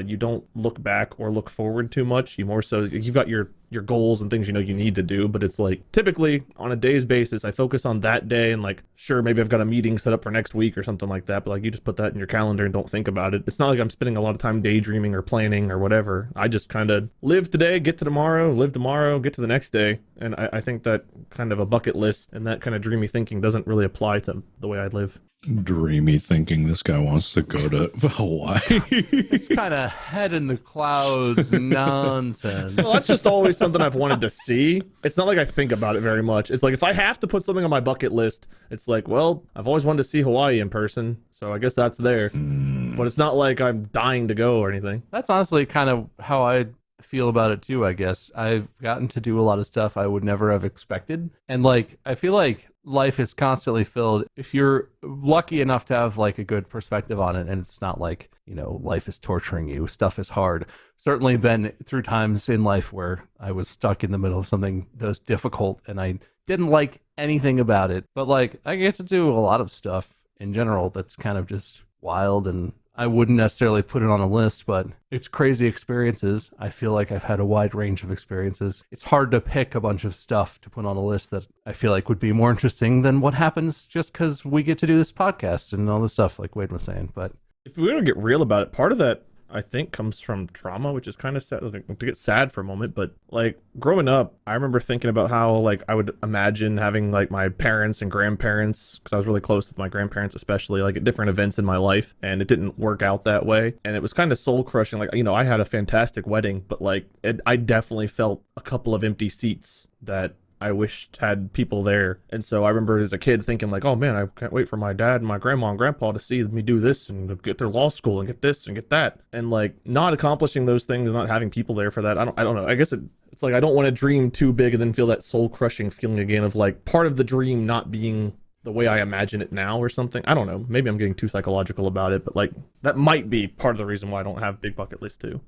Speaker 4: you don't look back or look forward too much. You more so, you've got your goals and things you know you need to do, but it's like typically on a day's basis, I focus on that day and like, sure, maybe I've got a meeting set up for next week or something like that, but like you just put that in your calendar and don't think about it. It's not like I'm spending a lot of time daydreaming or planning or whatever. I just kind of live today, get to tomorrow, live tomorrow, get to the next day. And I think that kind of a bucket list and that kind of dreamy thinking doesn't really apply to the way I live.
Speaker 3: Dreamy thinking. This guy wants to go to Hawaii.
Speaker 2: It's kind of head in the clouds nonsense.
Speaker 4: Well, that's just always something I've wanted to see. It's not like I think about it very much. It's like if I have to put something on my bucket list, it's like, well, I've always wanted to see Hawaii in person, so I guess that's there. But it's not like I'm dying to go or anything.
Speaker 2: That's honestly kind of how I feel about it too, I guess. I've gotten to do a lot of stuff I would never have expected. And like, I feel like life is constantly filled. If you're lucky enough to have like a good perspective on it, and it's not like, you know, life is torturing you, stuff is hard. Certainly been through times in life where I was stuck in the middle of something that was difficult and I didn't like anything about it. But like, I get to do a lot of stuff in general that's kind of just wild, and I wouldn't necessarily put it on a list, but it's crazy experiences. I feel like I've had a wide range of experiences. It's hard to pick a bunch of stuff to put on a list that I feel like would be more interesting than what happens just because we get to do this podcast and all this stuff like Wade was saying. But
Speaker 4: if we were to get real about it, part of that I think comes from trauma, which is kind of sad to get sad for a moment. But like growing up, I remember thinking about how like I would imagine having like my parents and grandparents, because I was really close with my grandparents, especially like at different events in my life, and it didn't work out that way. And it was kind of soul crushing. Like, you know, I had a fantastic wedding, but like I definitely felt a couple of empty seats that I wished had people there. And so I remember as a kid thinking like, oh man, I can't wait for my dad and my grandma and grandpa to see me do this and get their law school and get this and get that. And like not accomplishing those things, not having people there for that. I don't know. I guess it's like I don't want to dream too big and then feel that soul crushing feeling again of like part of the dream not being the way I imagine it now or something. I don't know. Maybe I'm getting too psychological about it, but like that might be part of the reason why I don't have big bucket list too.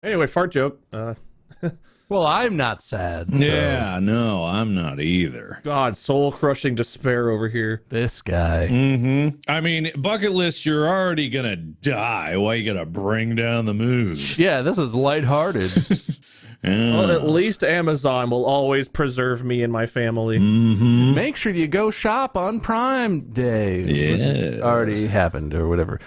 Speaker 4: Anyway, fart joke.
Speaker 2: well, I'm not sad. So
Speaker 3: Yeah, no, I'm not either.
Speaker 4: God, soul-crushing despair over here.
Speaker 2: this guy.
Speaker 3: I mean, bucket list, you're already gonna die. Why you gotta bring down the mood?
Speaker 2: Yeah, this is lighthearted.
Speaker 4: Well, at least Amazon will always preserve me and my family.
Speaker 2: Make sure you go shop on Prime Day. Which has
Speaker 3: Yeah.
Speaker 2: already happened or whatever.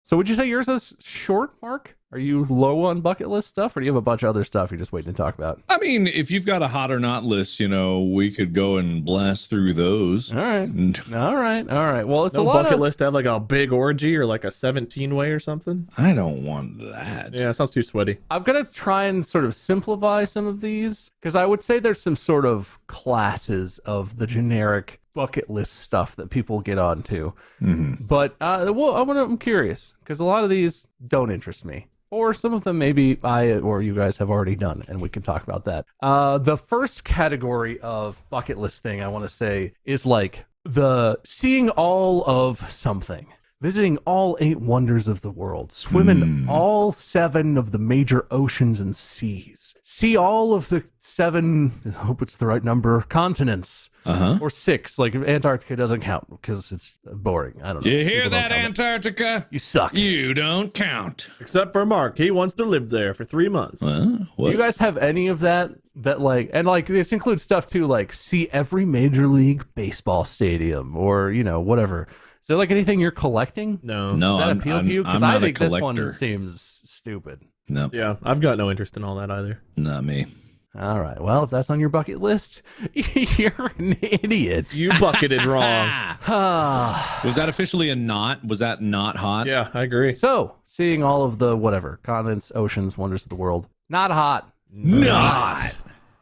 Speaker 2: So would you say yours is short, Mark? Are you low on bucket list stuff, or do you have a bunch of other stuff you're just waiting to talk about?
Speaker 3: I mean, if you've got a hot or not list, you know, we could go and blast through those.
Speaker 2: All right. All right. Well, it's
Speaker 4: No
Speaker 2: a lot
Speaker 4: bucket
Speaker 2: of...
Speaker 4: list to have like a big orgy or like a 17-way or something.
Speaker 3: I don't want that.
Speaker 4: Yeah, it sounds too sweaty.
Speaker 2: I'm going to try and sort of simplify some of these, because I would say there's some sort of classes of the generic bucket list stuff that people get onto. But well, I'm curious, because a lot of these don't interest me. Or some of them maybe I or you guys have already done, and we can talk about that. The first category of bucket list thing I want to say is like the seeing all of something. Visiting all 8 wonders of the world. Swim in all 7 of the major oceans and seas. See all of the 7, I hope it's the right number, continents. Or 6, like Antarctica doesn't count because it's boring. I don't know.
Speaker 3: You hear
Speaker 2: People don't
Speaker 3: that,
Speaker 2: count it.
Speaker 3: Antarctica?
Speaker 2: You suck.
Speaker 3: You don't count.
Speaker 4: Except for Mark. He wants to live there for 3 months.
Speaker 3: Well, what?
Speaker 2: Do you guys have any of that like, and like this includes stuff too, like see every major league baseball stadium or, you know, whatever. Is there like anything you're collecting?
Speaker 4: No.
Speaker 3: No,
Speaker 2: Does that
Speaker 3: I'm,
Speaker 2: appeal
Speaker 3: I'm,
Speaker 2: to you?
Speaker 3: I'm
Speaker 2: Because
Speaker 3: not
Speaker 2: I
Speaker 3: a
Speaker 2: think this
Speaker 3: collector.
Speaker 2: one seems stupid.
Speaker 3: No,
Speaker 4: Yeah, I've got no interest in all that either.
Speaker 3: not me.
Speaker 2: All right. Well, if that's on your bucket list, you're an idiot.
Speaker 4: You bucketed wrong.
Speaker 3: Was that officially a not? Was that not hot?
Speaker 4: Yeah, I agree.
Speaker 2: So, seeing all of the whatever continents, oceans, wonders of the world, not hot,
Speaker 3: Not.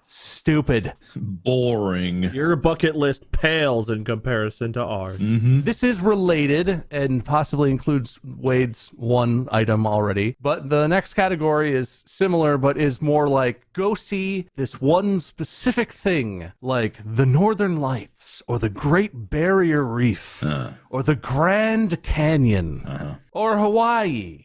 Speaker 2: stupid.
Speaker 3: Boring.
Speaker 4: Your bucket list pales in comparison to ours.
Speaker 2: This is related and possibly includes Wade's one item already, but the next category is similar, but is more like go see this one specific thing, like the Northern Lights or the Great Barrier Reef or the Grand Canyon or Hawaii.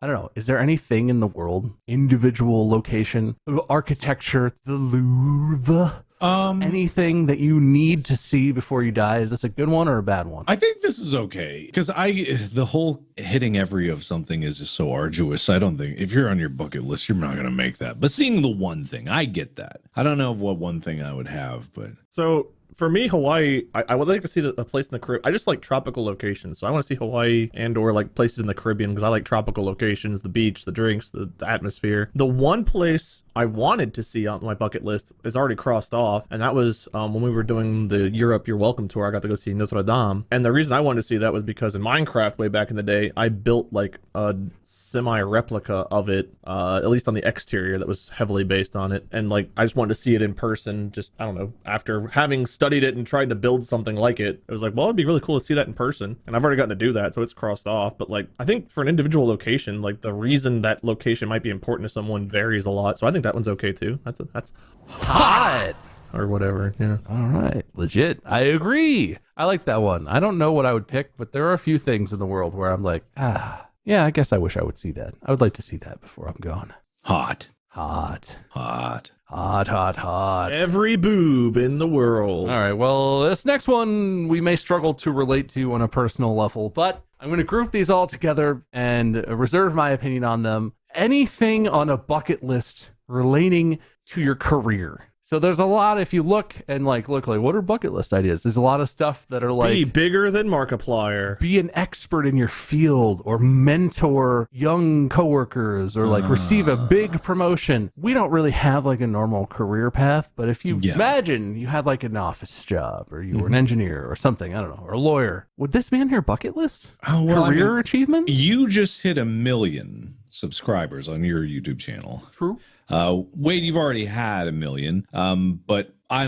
Speaker 2: I don't know. Is there anything in the world, individual location, architecture, the Louvre, anything that you need to see before you die? Is this a good one or a bad one?
Speaker 3: I think this is okay because the whole hitting every of something is just so arduous. I don't think if you're on your bucket list, you're not going to make that. But seeing the one thing, I get that. I don't know what one thing I would have, but
Speaker 4: So for me, Hawaii, I would like to see a place in the Caribbean. I just like tropical locations. So I want to see Hawaii and or like places in the Caribbean because I like tropical locations, the beach, the drinks, the atmosphere. The one place I wanted to see on my bucket list is already crossed off. And that was when we were doing the Europe You're Welcome tour, I got to go see Notre Dame. And the reason I wanted to see that was because in Minecraft way back in the day, I built like a semi-replica of it, at least on the exterior that was heavily based on it. And like, I just wanted to see it in person. Just, I don't know, after having studied it and tried to build something like it, it was like, well, it'd be really cool to see that in person. And I've already gotten to do that, so it's crossed off. But like, I think for an individual location, like the reason that location might be important to someone varies a lot. So I think that one's okay too. That's
Speaker 2: Hot.
Speaker 4: or whatever. Yeah.
Speaker 2: All right. Legit. I agree. I like that one. I don't know what I would pick, but there are a few things in the world where I'm like, yeah, I guess I wish I would see that. I would like to see that before I'm gone.
Speaker 3: hot.
Speaker 2: Hot.
Speaker 3: Hot.
Speaker 2: Hot, hot, hot.
Speaker 4: Every boob in the world.
Speaker 2: All right, well, this next one we may struggle to relate to on a personal level, but I'm going to group these all together and reserve my opinion on them. Anything on a bucket list relating to your career. So there's a lot, if you look like what are bucket list ideas? There's a lot of stuff that are like
Speaker 4: Be bigger than Markiplier.
Speaker 2: be an expert in your field or mentor young coworkers or like receive a big promotion. We don't really have like a normal career path, but if you imagine you had like an office job or you were an engineer or something, I don't know, or a lawyer, would this be on your bucket list?
Speaker 3: Oh, well,
Speaker 2: Career achievement?
Speaker 3: You just hit 1 million subscribers on your YouTube channel.
Speaker 2: True.
Speaker 3: Wade, you've already had 1 million. But I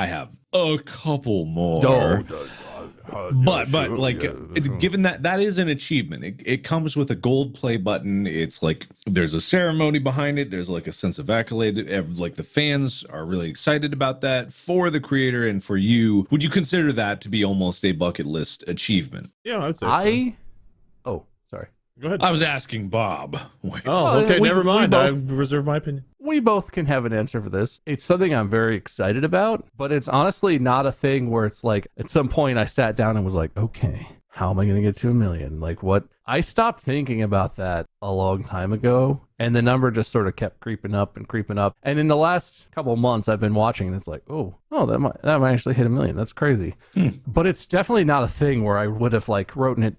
Speaker 3: have a couple more. But given that is an achievement. It comes with a gold play button. It's like there's a ceremony behind it. There's like a sense of accolade. Like the fans are really excited about that for the creator and for you. Would you consider that to be almost a bucket list achievement?
Speaker 4: Yeah, I would say so.
Speaker 2: Oh, sorry.
Speaker 4: Go ahead.
Speaker 3: I was asking Bob. Wait.
Speaker 4: Oh, okay,
Speaker 2: we-
Speaker 4: never
Speaker 2: we
Speaker 4: mind. I
Speaker 2: both-
Speaker 4: reserve my opinion.
Speaker 2: We both can have an answer for this. It's something I'm very excited about, but it's honestly not a thing where it's like at some point I sat down and was like, okay, how am I going to get to 1 million? Like what? I stopped thinking about that a long time ago, and the number just sort of kept creeping up and creeping up. And in the last couple of months, I've been watching, and it's like, oh, that might actually hit 1 million. That's crazy. But it's definitely not a thing where I would have like written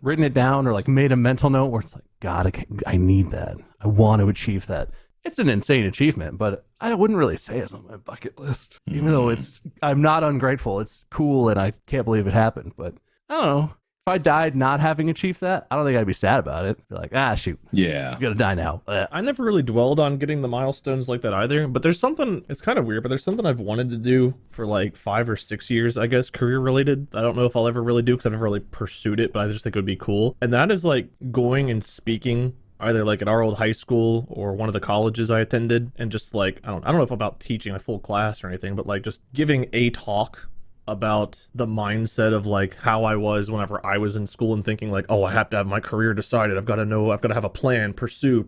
Speaker 2: it down or like made a mental note where it's like, God, I need that. I want to achieve that. It's an insane achievement, but I wouldn't really say it's on my bucket list, even though I'm not ungrateful. It's cool, and I can't believe it happened. But I don't know. If I died not having achieved that, I don't think I'd be sad about it. Be like, shoot,
Speaker 3: Yeah.
Speaker 2: I'm gonna die now.
Speaker 4: I never really dwelled on getting the milestones like that either, but there's something, it's kind of weird, but there's something I've wanted to do for like 5 or 6 years, I guess, career related. I don't know if I'll ever really do because I've never really pursued it, but I just think it would be cool. And that is like going and speaking either like at our old high school or one of the colleges I attended, and just like, I don't know if about teaching a full class or anything, but like just giving a talk about the mindset of like how I was whenever I was in school and thinking like, oh, I have to have my career decided. I've got to have a plan, pursue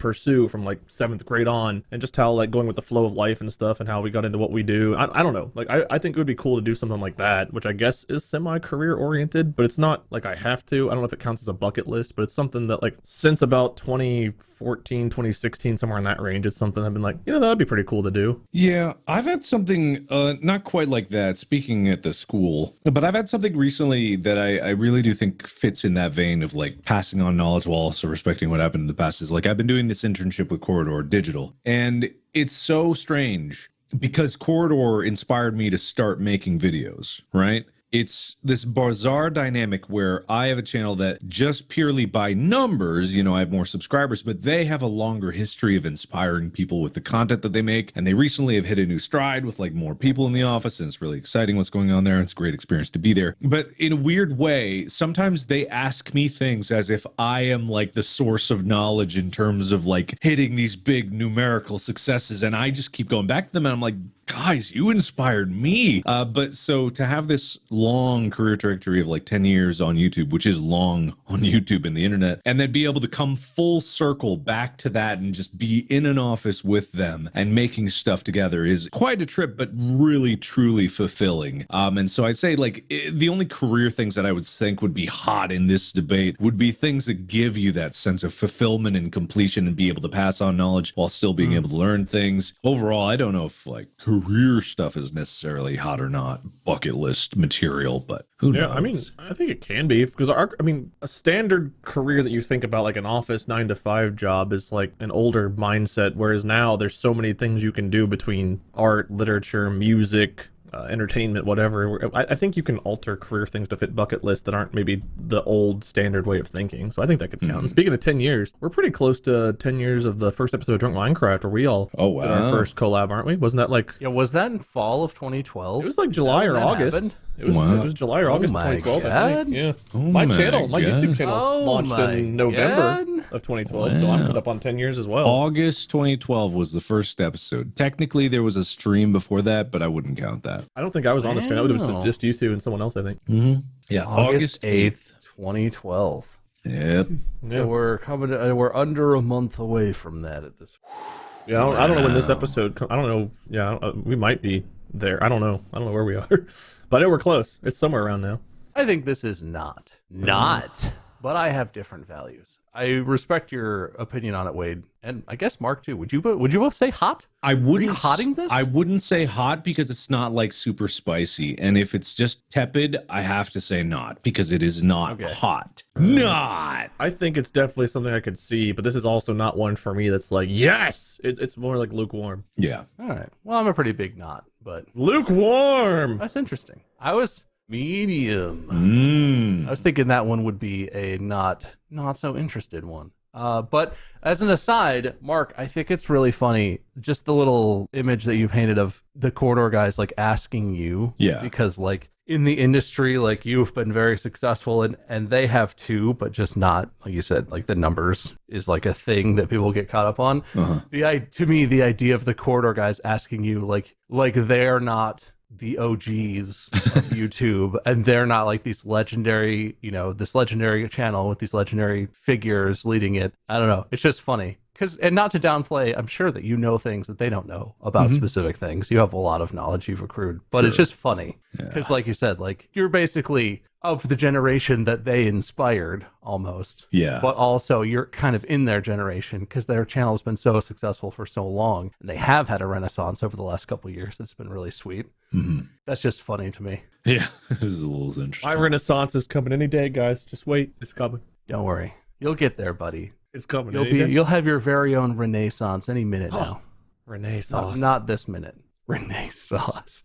Speaker 4: from like 7th grade on, and just how like going with the flow of life and stuff and how we got into what we do. I don't know. Like, I think it would be cool to do something like that, which I guess is semi-career oriented, but it's not like I have to. I don't know if it counts as a bucket list, but it's something that like since about 2014, 2016, somewhere in that range, it's something I've been like, that would be pretty cool to do.
Speaker 3: Yeah, I've had something not quite like that. Speaking at the school, but I've had something recently that I really do think fits in that vein of like passing on knowledge while also respecting what happened in the past. Is like I've been doing this internship with Corridor Digital, and it's so strange because Corridor inspired me to start making videos, right? It's this bizarre dynamic where I have a channel that just purely by numbers, you know, I have more subscribers, but they have a longer history of inspiring people with the content that they make. And they recently have hit a new stride with like more people in the office. And it's really exciting what's going on there. It's a great experience to be there. But in a weird way, sometimes they ask me things as if I am like the source of knowledge in terms of like hitting these big numerical successes. And I just keep going back to them and I'm like, guys, you inspired me. But so to have this long career trajectory of like 10 years on YouTube, which is long on YouTube and the internet, and then be able to come full circle back to that and just be in an office with them and making stuff together is quite a trip, but really, truly fulfilling. And so I'd say like the only career things that I would think would be hot in this debate would be things that give you that sense of fulfillment and completion and be able to pass on knowledge while still being able to learn things. Overall, I don't know if like career stuff is necessarily hot or not, bucket list material, but who knows?
Speaker 4: I mean, I think it can be because a standard career that you think about like an office 9-to-5 job is like an older mindset, whereas now there's so many things you can do between art, literature, music, entertainment, whatever. I think you can alter career things to fit bucket lists that aren't maybe the old standard way of thinking. So I think that could count. And speaking of 10 years, we're pretty close to 10 years of the first episode of Drunk Minecraft where we all did our first collab, aren't we? Wasn't that like...
Speaker 2: Yeah, was that in fall of 2012?
Speaker 4: It was like July or August.
Speaker 2: Happened?
Speaker 4: It was July or August of 2012, I think. Yeah. My YouTube channel launched in November of 2012, so I'm up on 10 years as well.
Speaker 3: August 2012 was the first episode. Technically, there was a stream before that, but I wouldn't count that.
Speaker 4: I don't think I was on the stream. It was just you two and someone else, I think.
Speaker 3: Yeah,
Speaker 2: August 8th, 2012.
Speaker 3: Yep.
Speaker 2: So we're under a month away from that at this point.
Speaker 4: Yeah, I don't know when this episode I don't know. Yeah, we might be there. I don't know where we are. But I know we're close. It's somewhere around now.
Speaker 2: I think this is not. But I have different values. I respect your opinion on it, Wade, and I guess Mark too. Would you both say hot?
Speaker 3: I wouldn't.
Speaker 2: Are you hotting this?
Speaker 3: I wouldn't say hot because it's not like super spicy, and if it's just tepid, I have to say not because it is not hot. Not.
Speaker 4: I think it's definitely something I could see, but this is also not one for me that's like yes. It's more like lukewarm.
Speaker 3: Yeah.
Speaker 2: All right. Well, I'm a pretty big not, but
Speaker 4: lukewarm.
Speaker 2: That's interesting. I was medium. I was thinking that one would be a not so interested one. But as an aside, Mark, I think it's really funny, just the little image that you painted of the Corridor guys like asking you.
Speaker 3: Yeah.
Speaker 2: Because like in the industry, like you've been very successful and they have too, but just not, like you said, like the numbers is like a thing that people get caught up on. To me, the idea of the Corridor guys asking you like they're not the OGs of YouTube and they're not like these legendary, this legendary channel with these legendary figures leading it. I don't know. It's just funny. And not to downplay, I'm sure that you know things that they don't know about specific things. You have a lot of knowledge you've accrued, but it's just funny because, like you said, like you're basically of the generation that they inspired almost. Yeah. But also you're kind of in their generation because their channel has been so successful for so long, and they have had a renaissance over the last couple of years. It's been really sweet. That's just funny to me.
Speaker 3: Yeah, this is a little interesting.
Speaker 4: My renaissance is coming any day, guys. Just wait, it's coming.
Speaker 2: Don't worry, you'll get there, buddy.
Speaker 4: It's coming.
Speaker 2: You'll have your very own renaissance any minute now.
Speaker 4: Renaissance.
Speaker 2: Not this minute. Renaissance.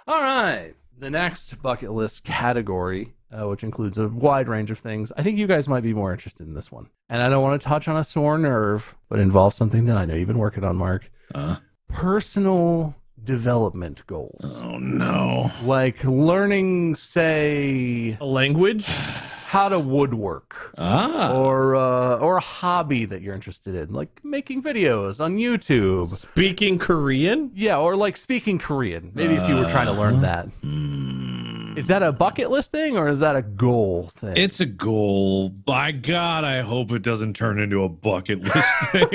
Speaker 2: All right. The next bucket list category, which includes a wide range of things. I think you guys might be more interested in this one. And I don't want to touch on a sore nerve, but it involves something that I know you've been working on, Mark. Personal development goals.
Speaker 3: Oh, no.
Speaker 2: Like learning, say...
Speaker 4: a language?
Speaker 2: How to woodwork, or a hobby that you're interested in, like making videos on YouTube.
Speaker 4: Speaking Korean?
Speaker 2: Yeah, or like speaking Korean. Maybe if you were trying to learn that. Is that a bucket list thing or is that a goal thing?
Speaker 3: It's a goal. By God, I hope it doesn't turn into a bucket list thing.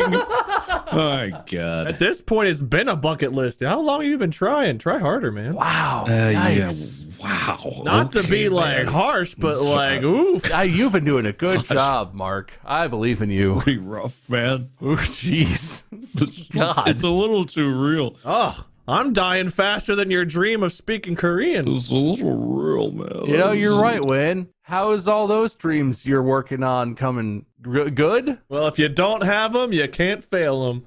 Speaker 3: My God.
Speaker 4: At this point, it's been a bucket list. How long have you been trying? Try harder, man.
Speaker 2: Wow. Nice.
Speaker 3: Yeah. Wow.
Speaker 4: Not to be like harsh, but like, oof.
Speaker 2: You've been doing a good job, Mark. I believe in you.
Speaker 3: Pretty rough, man.
Speaker 2: Oh, jeez.
Speaker 3: God. It's a little too real.
Speaker 4: Oh, I'm dying faster than your dream of speaking Korean.
Speaker 3: It's a little real, man.
Speaker 2: You know, you're right, Wayne. How is all those dreams you're working on coming good?
Speaker 4: Well, if you don't have them, you can't fail them.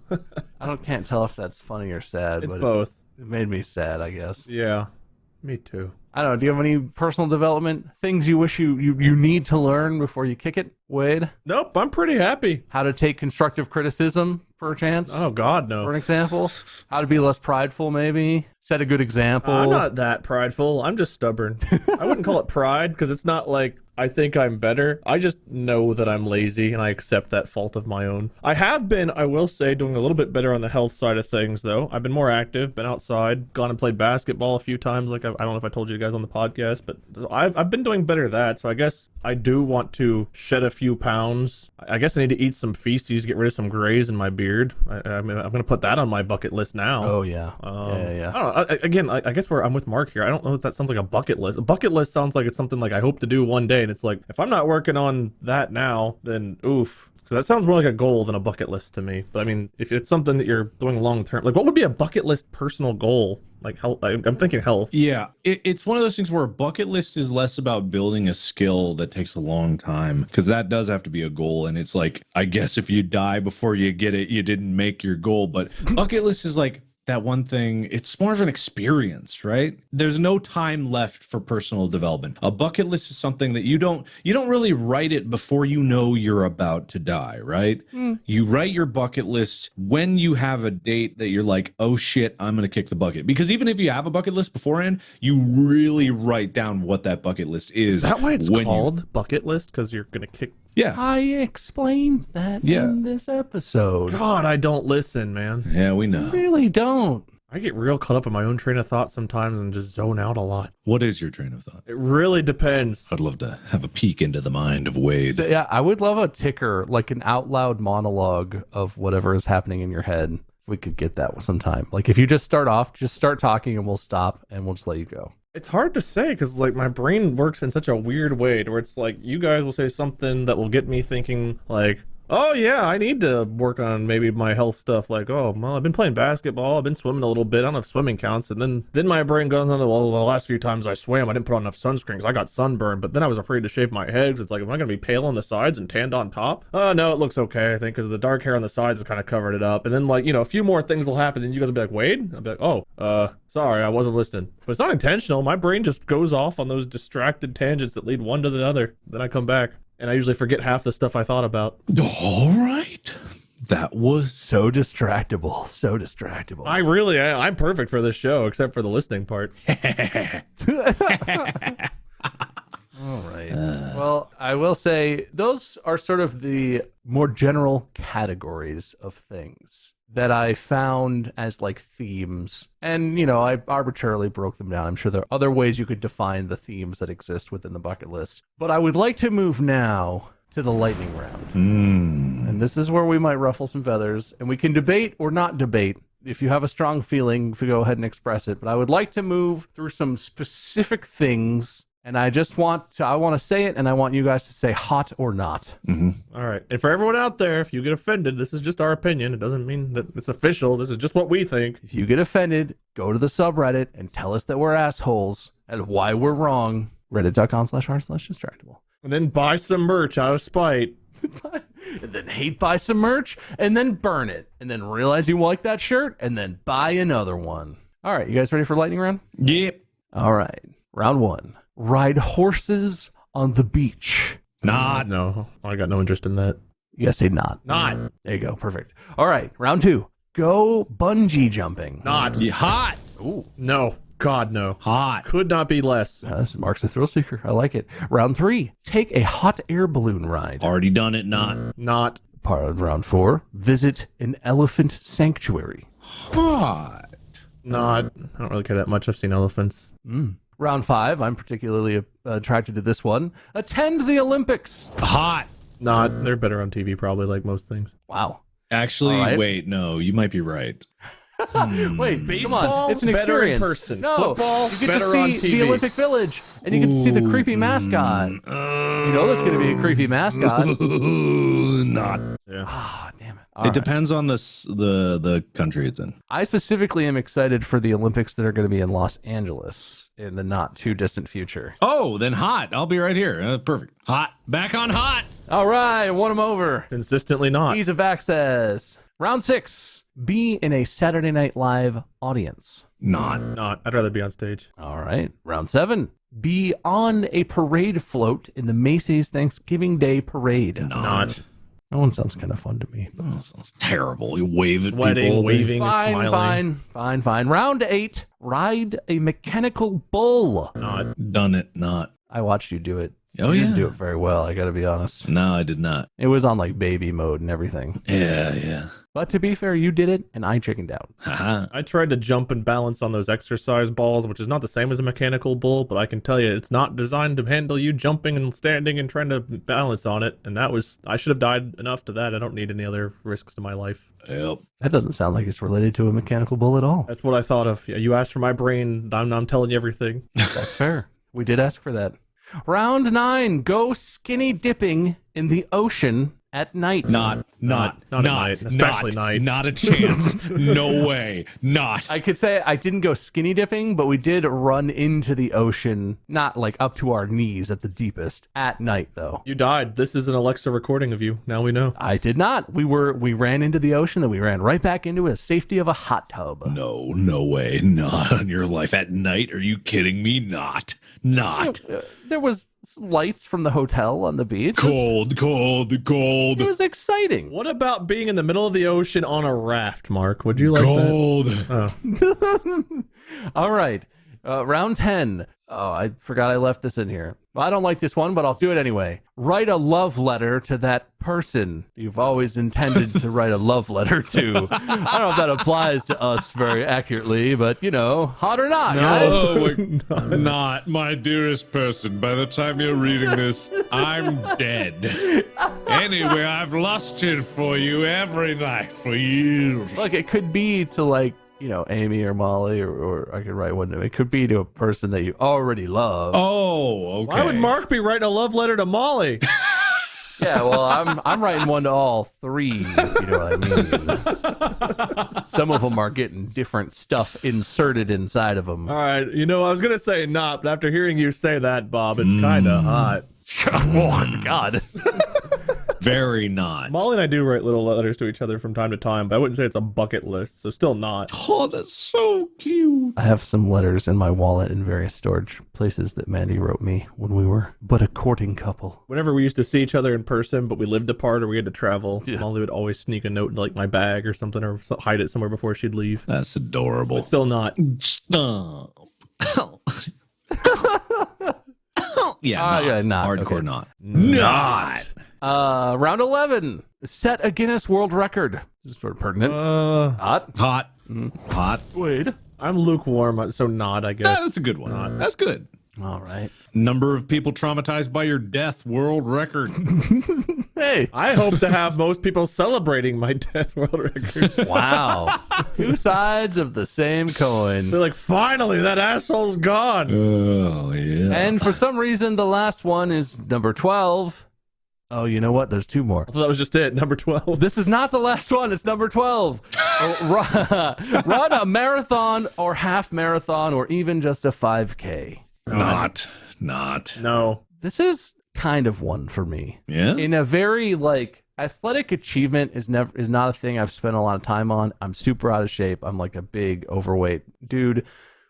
Speaker 2: Can't tell if that's funny or sad.
Speaker 4: It's
Speaker 2: but
Speaker 4: both.
Speaker 2: It made me sad, I guess.
Speaker 4: Yeah, me too.
Speaker 2: I don't know. Do you have any personal development things you wish you need to learn before you kick it, Wade?
Speaker 4: Nope, I'm pretty happy.
Speaker 2: How to take constructive criticism, perchance?
Speaker 4: Oh, God, no.
Speaker 2: For an example? How to be less prideful, maybe? Set a good example?
Speaker 4: I'm not that prideful. I'm just stubborn. I wouldn't call it pride because it's not like I think I'm better. I just know that I'm lazy and I accept that fault of my own. I have been, I will say, doing a little bit better on the health side of things, though. I've been more active, been outside, gone and played basketball a few times. Like I don't know if I told you guys on the podcast, but I've been doing better at that. So I guess I do want to shed a few pounds. I guess I need to eat some feces, get rid of some grays in my beard. I mean, I'm going to put that on my bucket list now.
Speaker 2: Oh, yeah. Yeah.
Speaker 4: I don't know. I guess where I'm with Mark here, I don't know if that sounds like a bucket list. A bucket list sounds like it's something like I hope to do one day. And it's like, if I'm not working on that now, then oof. So that sounds more like a goal than a bucket list to me. But I mean, if it's something that you're doing long term, like what would be a bucket list personal goal? Like health, I'm thinking health.
Speaker 3: Yeah, it's one of those things where a bucket list is less about building a skill that takes a long time, because that does have to be a goal. And it's like, I guess if you die before you get it, you didn't make your goal. But bucket list is like that one thing, it's more of an experience, right? There's no time left for personal development. A bucket list is something that you don't really write it before you know you're about to die, right? You write your bucket list when you have a date that you're like, oh shit, I'm gonna kick the bucket. Because even if you have a bucket list beforehand, you really write down what that bucket list is.
Speaker 4: Is that why it's called bucket list? Because you're gonna kick.
Speaker 3: Yeah.
Speaker 2: I explained that in this episode.
Speaker 4: God, I don't listen, man.
Speaker 3: Yeah, we know.
Speaker 2: Really don't.
Speaker 4: I get real caught up in my own train of thought sometimes and just zone out a lot.
Speaker 3: What is your train of thought?
Speaker 4: It really depends.
Speaker 3: I'd love to have a peek into the mind of Wade.
Speaker 2: So, yeah, I would love a ticker, like an out loud monologue of whatever is happening in your head. If we could get that sometime. Like if you just start talking and we'll stop and we'll just let you go.
Speaker 4: It's hard to say because like my brain works in such a weird way where it's like you guys will say something that will get me thinking like, oh yeah, I need to work on maybe my health stuff. Like, oh, well, I've been playing basketball, I've been swimming a little bit, I don't know if swimming counts. And then my brain goes on to, well, the last few times I swam, I didn't put on enough sunscreen because I got sunburned. But then I was afraid to shave my head. It's like, am I going to be pale on the sides and tanned on top? No, it looks okay, I think, because the dark hair on the sides has kind of covered it up. And then like, you know, a few more things will happen. Then you guys will be like, Wade? I'll be like, oh, sorry, I wasn't listening. But it's not intentional. My brain just goes off on those distracted tangents that lead one to the other. Then I come back. And I usually forget half the stuff I thought about.
Speaker 3: All right. That was
Speaker 2: so distractible. So distractible.
Speaker 4: I'm perfect for this show, except for the listening part.
Speaker 2: All right. Well, I will say those are sort of the more general categories of things that I found as like themes. And, you know, I arbitrarily broke them down. I'm sure there are other ways you could define the themes that exist within the bucket list. But I would like to move now to the lightning round. And this is where we might ruffle some feathers and we can debate or not debate. If you have a strong feeling, if you go ahead and express it. But I would like to move through some specific things. And I want to say it, and I want you guys to say hot or not.
Speaker 4: All right. And for everyone out there, if you get offended, this is just our opinion. It doesn't mean that it's official. This is just what we think.
Speaker 2: If you get offended, go to the subreddit and tell us that we're assholes and why we're wrong. Reddit.com/r/distractable.
Speaker 4: And then buy some merch out of spite.
Speaker 2: And then hate buy some merch, and then burn it, and then realize you like that shirt, and then buy another one. All right, you guys ready for lightning round?
Speaker 3: Yep.
Speaker 2: All right, round one. Ride horses on the beach.
Speaker 3: Not.
Speaker 4: No, I got no interest in that.
Speaker 2: You guys say not.
Speaker 4: Not.
Speaker 2: There you go, perfect. All right, round two. Go bungee jumping.
Speaker 4: Not.
Speaker 3: Hot.
Speaker 2: Ooh.
Speaker 4: No. God, no.
Speaker 3: Hot.
Speaker 4: Could not be less.
Speaker 2: This marks a thrill seeker. I like it. Round three. Take a hot air balloon ride.
Speaker 3: Already done it. Not.
Speaker 4: Not.
Speaker 2: Part of round four. Visit an elephant sanctuary.
Speaker 3: Hot.
Speaker 4: Not. I don't really care that much. I've seen elephants.
Speaker 2: Round five. I'm particularly attracted to this one. Attend the Olympics.
Speaker 3: Hot.
Speaker 4: Not. They're better on TV, probably, like most things.
Speaker 2: Wow.
Speaker 3: Actually,
Speaker 2: All right.
Speaker 3: wait, no, you might be right.
Speaker 2: Wait,
Speaker 4: Baseball,
Speaker 2: come on. It's an
Speaker 4: better in
Speaker 2: experience.
Speaker 4: person.
Speaker 2: No,
Speaker 4: Football,
Speaker 2: you get
Speaker 4: better
Speaker 2: to
Speaker 4: on
Speaker 2: see
Speaker 4: TV.
Speaker 2: the Olympic Village, and you get to see the creepy mascot. You know there's going to be a creepy mascot.
Speaker 3: Not.
Speaker 4: Yeah.
Speaker 2: Ah, damn it.
Speaker 3: It depends on the country it's in.
Speaker 2: I specifically am excited for the Olympics that are going to be in Los Angeles in the not too distant future.
Speaker 3: Oh, then hot. I'll be right here. Perfect. Hot. Back on hot.
Speaker 2: All right, won him over.
Speaker 4: Consistently not.
Speaker 2: Ease of access. Round 6. Be in a Saturday Night Live audience.
Speaker 4: Not. I'd rather be on stage.
Speaker 2: All right. Round 7. Be on a parade float in the Macy's Thanksgiving Day Parade.
Speaker 4: Not.
Speaker 2: That one sounds kind of fun to me.
Speaker 3: Oh, that sounds terrible. You wave at
Speaker 4: Sweating,
Speaker 3: people.
Speaker 4: waving, smiling.
Speaker 2: Fine. Round 8. Ride a mechanical bull.
Speaker 4: Not.
Speaker 3: Done it. Not.
Speaker 2: I watched you do it.
Speaker 3: Oh,
Speaker 2: You
Speaker 3: yeah.
Speaker 2: didn't do it very well, I gotta be honest.
Speaker 3: No, I did not.
Speaker 2: It was on like baby mode and everything.
Speaker 3: Yeah.
Speaker 2: But to be fair, you did it, and I chickened out.
Speaker 3: Haha.
Speaker 4: I tried to jump and balance on those exercise balls, which is not the same as a mechanical bull, but I can tell you it's not designed to handle you jumping and standing and trying to balance on it. And I should have died enough to that. I don't need any other risks to my life.
Speaker 3: Yep.
Speaker 2: That doesn't sound like it's related to a mechanical bull at all.
Speaker 4: That's what I thought of. Yeah, you asked for my brain. I'm telling you everything.
Speaker 2: That's fair. We did ask for that. Round 9. Go skinny dipping in the ocean at night.
Speaker 4: Not at night, especially night.
Speaker 3: Not a chance. No way. Not.
Speaker 2: I could say I didn't go skinny dipping, but we did run into the ocean, not like up to our knees at the deepest, at night though.
Speaker 4: You died. This is an Alexa recording of you. Now we know.
Speaker 2: I did not. We ran into the ocean, then we ran right back into the safety of a hot tub.
Speaker 3: No way. Not on your life at night. Are you kidding me? Not.
Speaker 2: There was lights from the hotel on the beach.
Speaker 3: Cold.
Speaker 2: It was exciting.
Speaker 4: What about being in the middle of the ocean on a raft, Mark? Would you like
Speaker 3: Cold.
Speaker 4: that? Oh.
Speaker 2: All right. Round 10. Oh, I forgot I left this in here. I don't like this one, but I'll do it anyway. Write a love letter to that person you've always intended to write a love letter to. I don't know if that applies to us very accurately, but, hot or not, guys.
Speaker 3: Oh, not my dearest person. By the time you're reading this, I'm dead. Anyway, I've lusted for you every night for years.
Speaker 2: Look, it could be to Amy or Molly, or I could write one to it could be to a person that you already love.
Speaker 3: Oh, okay.
Speaker 4: Why would Mark be writing a love letter to Molly?
Speaker 2: Yeah, well, I'm writing one to all three, if you know what I mean. Some of them are getting different stuff inserted inside of them.
Speaker 4: All right. I was going to say not, but after hearing you say that, Bob, it's kind of hot.
Speaker 2: Come on, God.
Speaker 3: Very not.
Speaker 4: Molly and I do write little letters to each other from time to time, but I wouldn't say it's a bucket list, so still not.
Speaker 3: Oh, that's so cute.
Speaker 2: I have some letters in my wallet in various storage places that Mandy wrote me when we were but a courting couple.
Speaker 4: Whenever we used to see each other in person, but we lived apart or we had to travel,
Speaker 2: Yeah.
Speaker 4: Molly would always sneak a note into my bag or something, or hide it somewhere before she'd leave.
Speaker 3: That's adorable.
Speaker 4: But still not.
Speaker 3: Stop. Yeah,
Speaker 2: not.
Speaker 3: Hardcore
Speaker 2: Okay.
Speaker 3: not. Not.
Speaker 2: Round 11. Set a Guinness World Record. This is sort of pertinent. Hot.
Speaker 3: Hot.
Speaker 2: Wade.
Speaker 4: I'm lukewarm, so not, I guess.
Speaker 3: That's a good one. That's good.
Speaker 2: All right.
Speaker 3: Number of people traumatized by your death, world record.
Speaker 2: Hey.
Speaker 4: I hope to have most people celebrating my death world record.
Speaker 2: Wow. Two sides of the same coin.
Speaker 4: They're like, finally, that asshole's gone.
Speaker 3: Oh, yeah.
Speaker 2: And for some reason, the last one is number 12. Oh, you know what? There's two more.
Speaker 4: I thought that was just it, number 12.
Speaker 2: This is not the last one. It's number 12. Run a marathon or half marathon or even just a 5K.
Speaker 3: Not.
Speaker 4: No.
Speaker 2: This is kind of one for me.
Speaker 3: Yeah?
Speaker 2: In a very athletic achievement is not a thing I've spent a lot of time on. I'm super out of shape. I'm like a big overweight dude.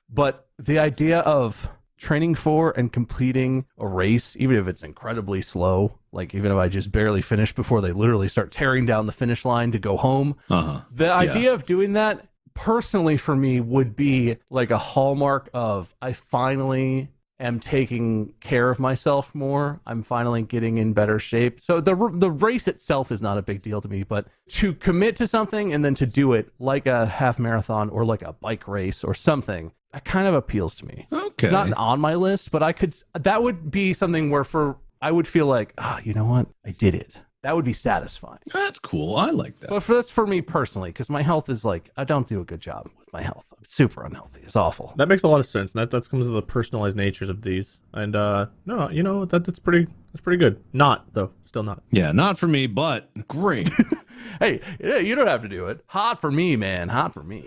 Speaker 2: But the idea of training for and completing a race, even if it's incredibly slow, like even if I just barely finish before they literally start tearing down the finish line to go home, the idea of doing that personally for me would be like a hallmark of I finally am taking care of myself more. I'm finally getting in better shape. So the race itself is not a big deal to me, but to commit to something and then to do it like a half marathon or like a bike race or something, that kind of appeals to me.
Speaker 3: Okay.
Speaker 2: It's not on my list, but that would be something where I would feel like, you know what? I did it. That would be satisfying.
Speaker 3: That's cool. I like that.
Speaker 2: But that's for me personally, because my health is I don't do a good job with my health. I'm super unhealthy. It's awful.
Speaker 4: That makes a lot of sense. And that comes with the personalized natures of these. And no, that's pretty good. Not though. Still not.
Speaker 3: Yeah, not for me, but great.
Speaker 2: Hey, you don't have to do it. Hot for me, man. Hot for me.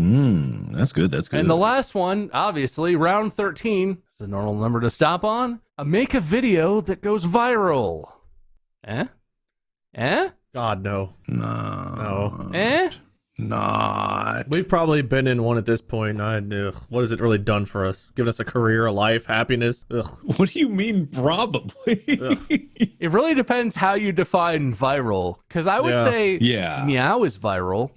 Speaker 3: That's good. That's good.
Speaker 2: And the last one, obviously, round 13. It's a normal number to stop on. Make a video that goes viral. Eh?
Speaker 4: God, no.
Speaker 3: No. Not.
Speaker 4: We've probably been in one at this point. What has it really done for us? Given us a career, a life, happiness? Ugh.
Speaker 3: What do you mean, probably?
Speaker 2: It really depends how you define viral. Because I would say Meow is viral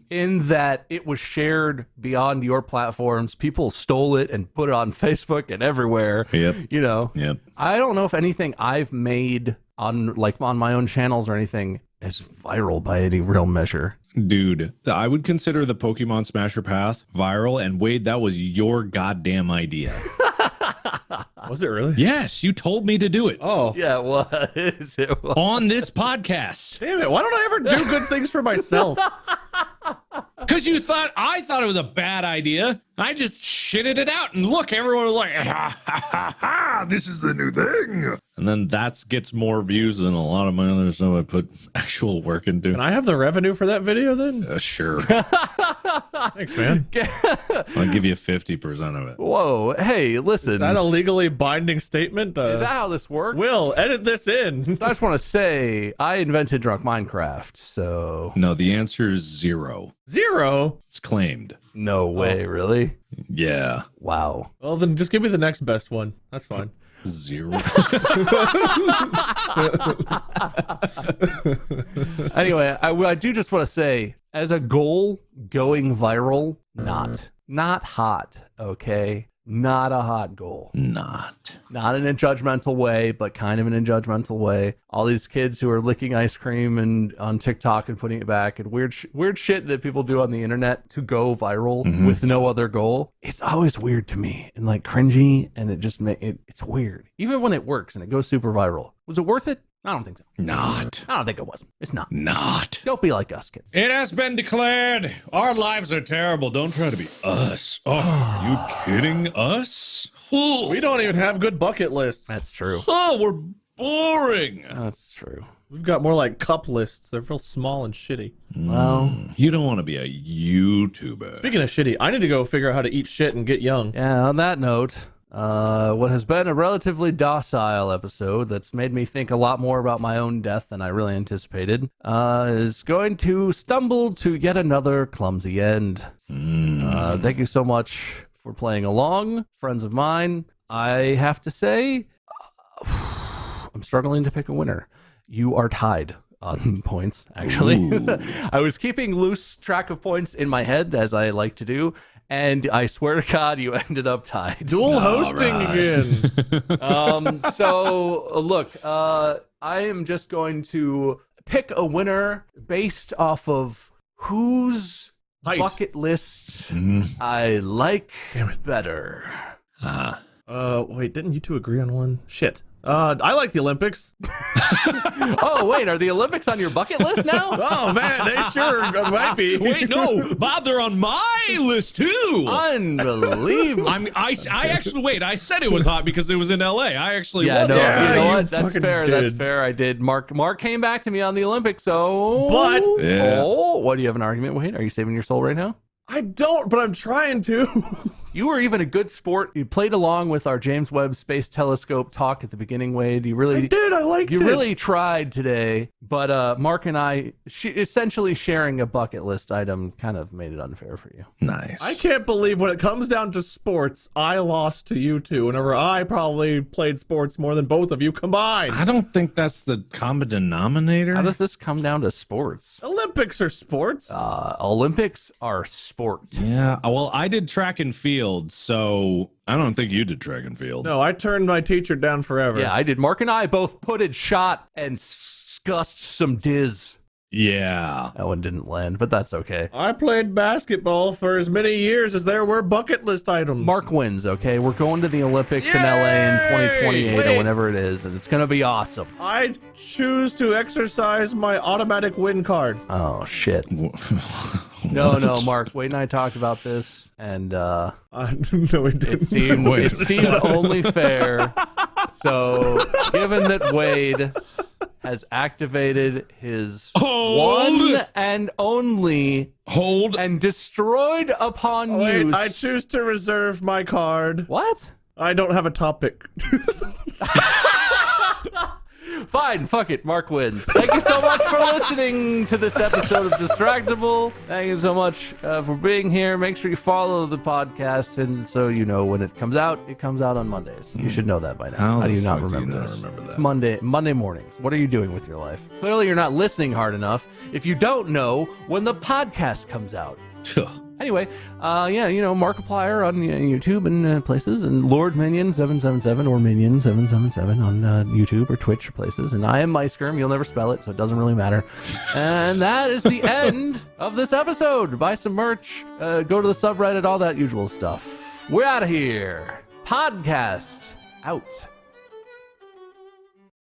Speaker 2: in that it was shared beyond your platforms. People stole it and put it on Facebook and everywhere.
Speaker 3: Yep.
Speaker 2: You know.
Speaker 3: Yep.
Speaker 2: I don't know if anything I've made on my own channels or anything is viral by any real measure.
Speaker 3: Dude, I would consider the Pokemon Smasher Path viral, and Wade, that was your goddamn idea.
Speaker 4: Was it really?
Speaker 3: Yes, you told me to do it.
Speaker 4: Oh.
Speaker 2: Yeah, it was. It was.
Speaker 3: On this podcast.
Speaker 4: Damn it. Why don't I ever do good things for myself?
Speaker 3: Because I thought it was a bad idea. I just shitted it out, and look, everyone was like, ha, ha, ha, ha, this is the new thing. And then that gets more views than a lot of my other stuff I put actual work into.
Speaker 4: Can I have the revenue for that video then?
Speaker 3: Sure.
Speaker 4: Thanks, man.
Speaker 3: I'll give you 50% of it.
Speaker 2: Whoa, hey, listen.
Speaker 4: Is that a legally binding statement?
Speaker 2: Is that how this works?
Speaker 4: Will, edit this in.
Speaker 2: I just want to say, I invented Drunk Minecraft, so...
Speaker 3: No, the answer is 0.
Speaker 4: 0?
Speaker 3: It's claimed.
Speaker 2: No way, really?
Speaker 3: Yeah.
Speaker 2: Wow.
Speaker 4: Well, then just give me the next best one. That's fine.
Speaker 3: 0.
Speaker 2: Anyway, I do just want to say, as a goal, going viral, not hot, okay? Not a hot goal.
Speaker 3: Not
Speaker 2: in a judgmental way, but kind of in a judgmental way. All these kids who are licking ice cream and on TikTok and putting it back, and weird shit that people do on the internet to go viral with no other goal. It's always weird to me and like cringy, and it just it's weird. Even when it works and it goes super viral. Was it worth it? I don't think so.
Speaker 3: Not.
Speaker 2: I don't think it was. It's not.
Speaker 3: Not.
Speaker 2: Don't be like us, kids.
Speaker 3: It has been declared. Our lives are terrible. Don't try to be us. Oh, are you kidding us? Oh,
Speaker 4: We don't even have good bucket lists.
Speaker 2: That's true.
Speaker 3: oh, we're boring.
Speaker 2: That's true.
Speaker 4: We've got more like cup lists. They're real small and shitty.
Speaker 2: Well,
Speaker 3: You don't want to be a YouTuber.
Speaker 4: Speaking of shitty, I need to go figure out how to eat shit and get young.
Speaker 2: yeah, on that note, what has been a relatively docile episode that's made me think a lot more about my own death than I really anticipated, is going to stumble to yet another clumsy end. Thank you so much for playing along, friends of mine. I have to say, I'm struggling to pick a winner. You are tied on points, actually. I was keeping loose track of points in my head, as I like to do, and I swear to God, you ended up tied.
Speaker 4: Dual hosting again.
Speaker 2: So, look, I am just going to pick a winner based off of whose
Speaker 4: Height.
Speaker 2: bucket list I like better.
Speaker 4: Wait, didn't you two agree on one? Shit. I like the Olympics.
Speaker 2: Oh, wait, are the Olympics on your bucket list now?
Speaker 4: Oh, man, they sure might be.
Speaker 3: Wait, no, Bob, they're on my list too.
Speaker 2: Unbelievable.
Speaker 3: I actually wait. I said it was hot because it was in LA. I actually
Speaker 2: Yeah,
Speaker 3: was.
Speaker 2: no,
Speaker 4: Yeah,
Speaker 2: you know
Speaker 4: you
Speaker 2: what? That's
Speaker 4: fucking
Speaker 2: fair.
Speaker 4: did.
Speaker 2: That's fair. I did. Mark came back to me on the Olympics, so...
Speaker 4: But-
Speaker 3: Yeah.
Speaker 2: Oh, what, do you have an argument, Wade? Are you saving your soul right now?
Speaker 4: I don't, but I'm trying to.
Speaker 2: You were even a good sport. You played along with our James Webb Space Telescope talk at the beginning, Wade. You really
Speaker 4: I did. I liked
Speaker 2: You
Speaker 4: it.
Speaker 2: really tried today, but Mark and I, essentially sharing a bucket list item kind of made it unfair for you.
Speaker 3: Nice.
Speaker 4: I can't believe when it comes down to sports, I lost to you two. Whenever I probably played sports more than both of you combined.
Speaker 3: I don't think that's the common denominator.
Speaker 2: How does this come down to sports?
Speaker 4: Olympics are sports.
Speaker 2: Olympics are sport.
Speaker 3: Yeah. Well, I did track and field, so I don't think you did track and field.
Speaker 4: No, I turned my teacher down forever.
Speaker 2: Yeah, I did. Mark and I both putted shot and scussed some diz.
Speaker 3: Yeah.
Speaker 2: That one didn't land, but that's okay.
Speaker 4: I played basketball for as many years as there were bucket list items.
Speaker 2: Mark wins, okay? We're going to the Olympics in LA in 2028 or
Speaker 4: Wait.
Speaker 2: whenever it is, and it's going to be awesome.
Speaker 4: I choose to exercise my automatic win card.
Speaker 2: Oh, shit. No, Mark. Wade and I talked about this, and
Speaker 4: No, it didn't.
Speaker 2: it seemed only fair. So, given that Wade has activated his
Speaker 3: Hold.
Speaker 2: one and only
Speaker 3: Hold.
Speaker 2: and destroyed upon
Speaker 4: Wait,
Speaker 2: use.
Speaker 4: I choose to reserve my card.
Speaker 2: What?
Speaker 4: I don't have a topic.
Speaker 2: Fine, fuck it. Mark wins. Thank you so much for listening to this episode of Distractable. Thank you so much for being here. Make sure you follow the podcast, and so you know when it comes out on Mondays. You should know that by now. How do you not remember this? It's Monday mornings. What are you doing with your life? Clearly, you're not listening hard enough if you don't know when the podcast comes out. Anyway, Markiplier on YouTube and places, and Lord Minion 777 or Minion 777 on YouTube or Twitch or places, and I am Meiskirm. You'll never spell it, so it doesn't really matter. And that is the end of this episode. Buy some merch, go to the subreddit, all that usual stuff. We're out of here. Podcast out.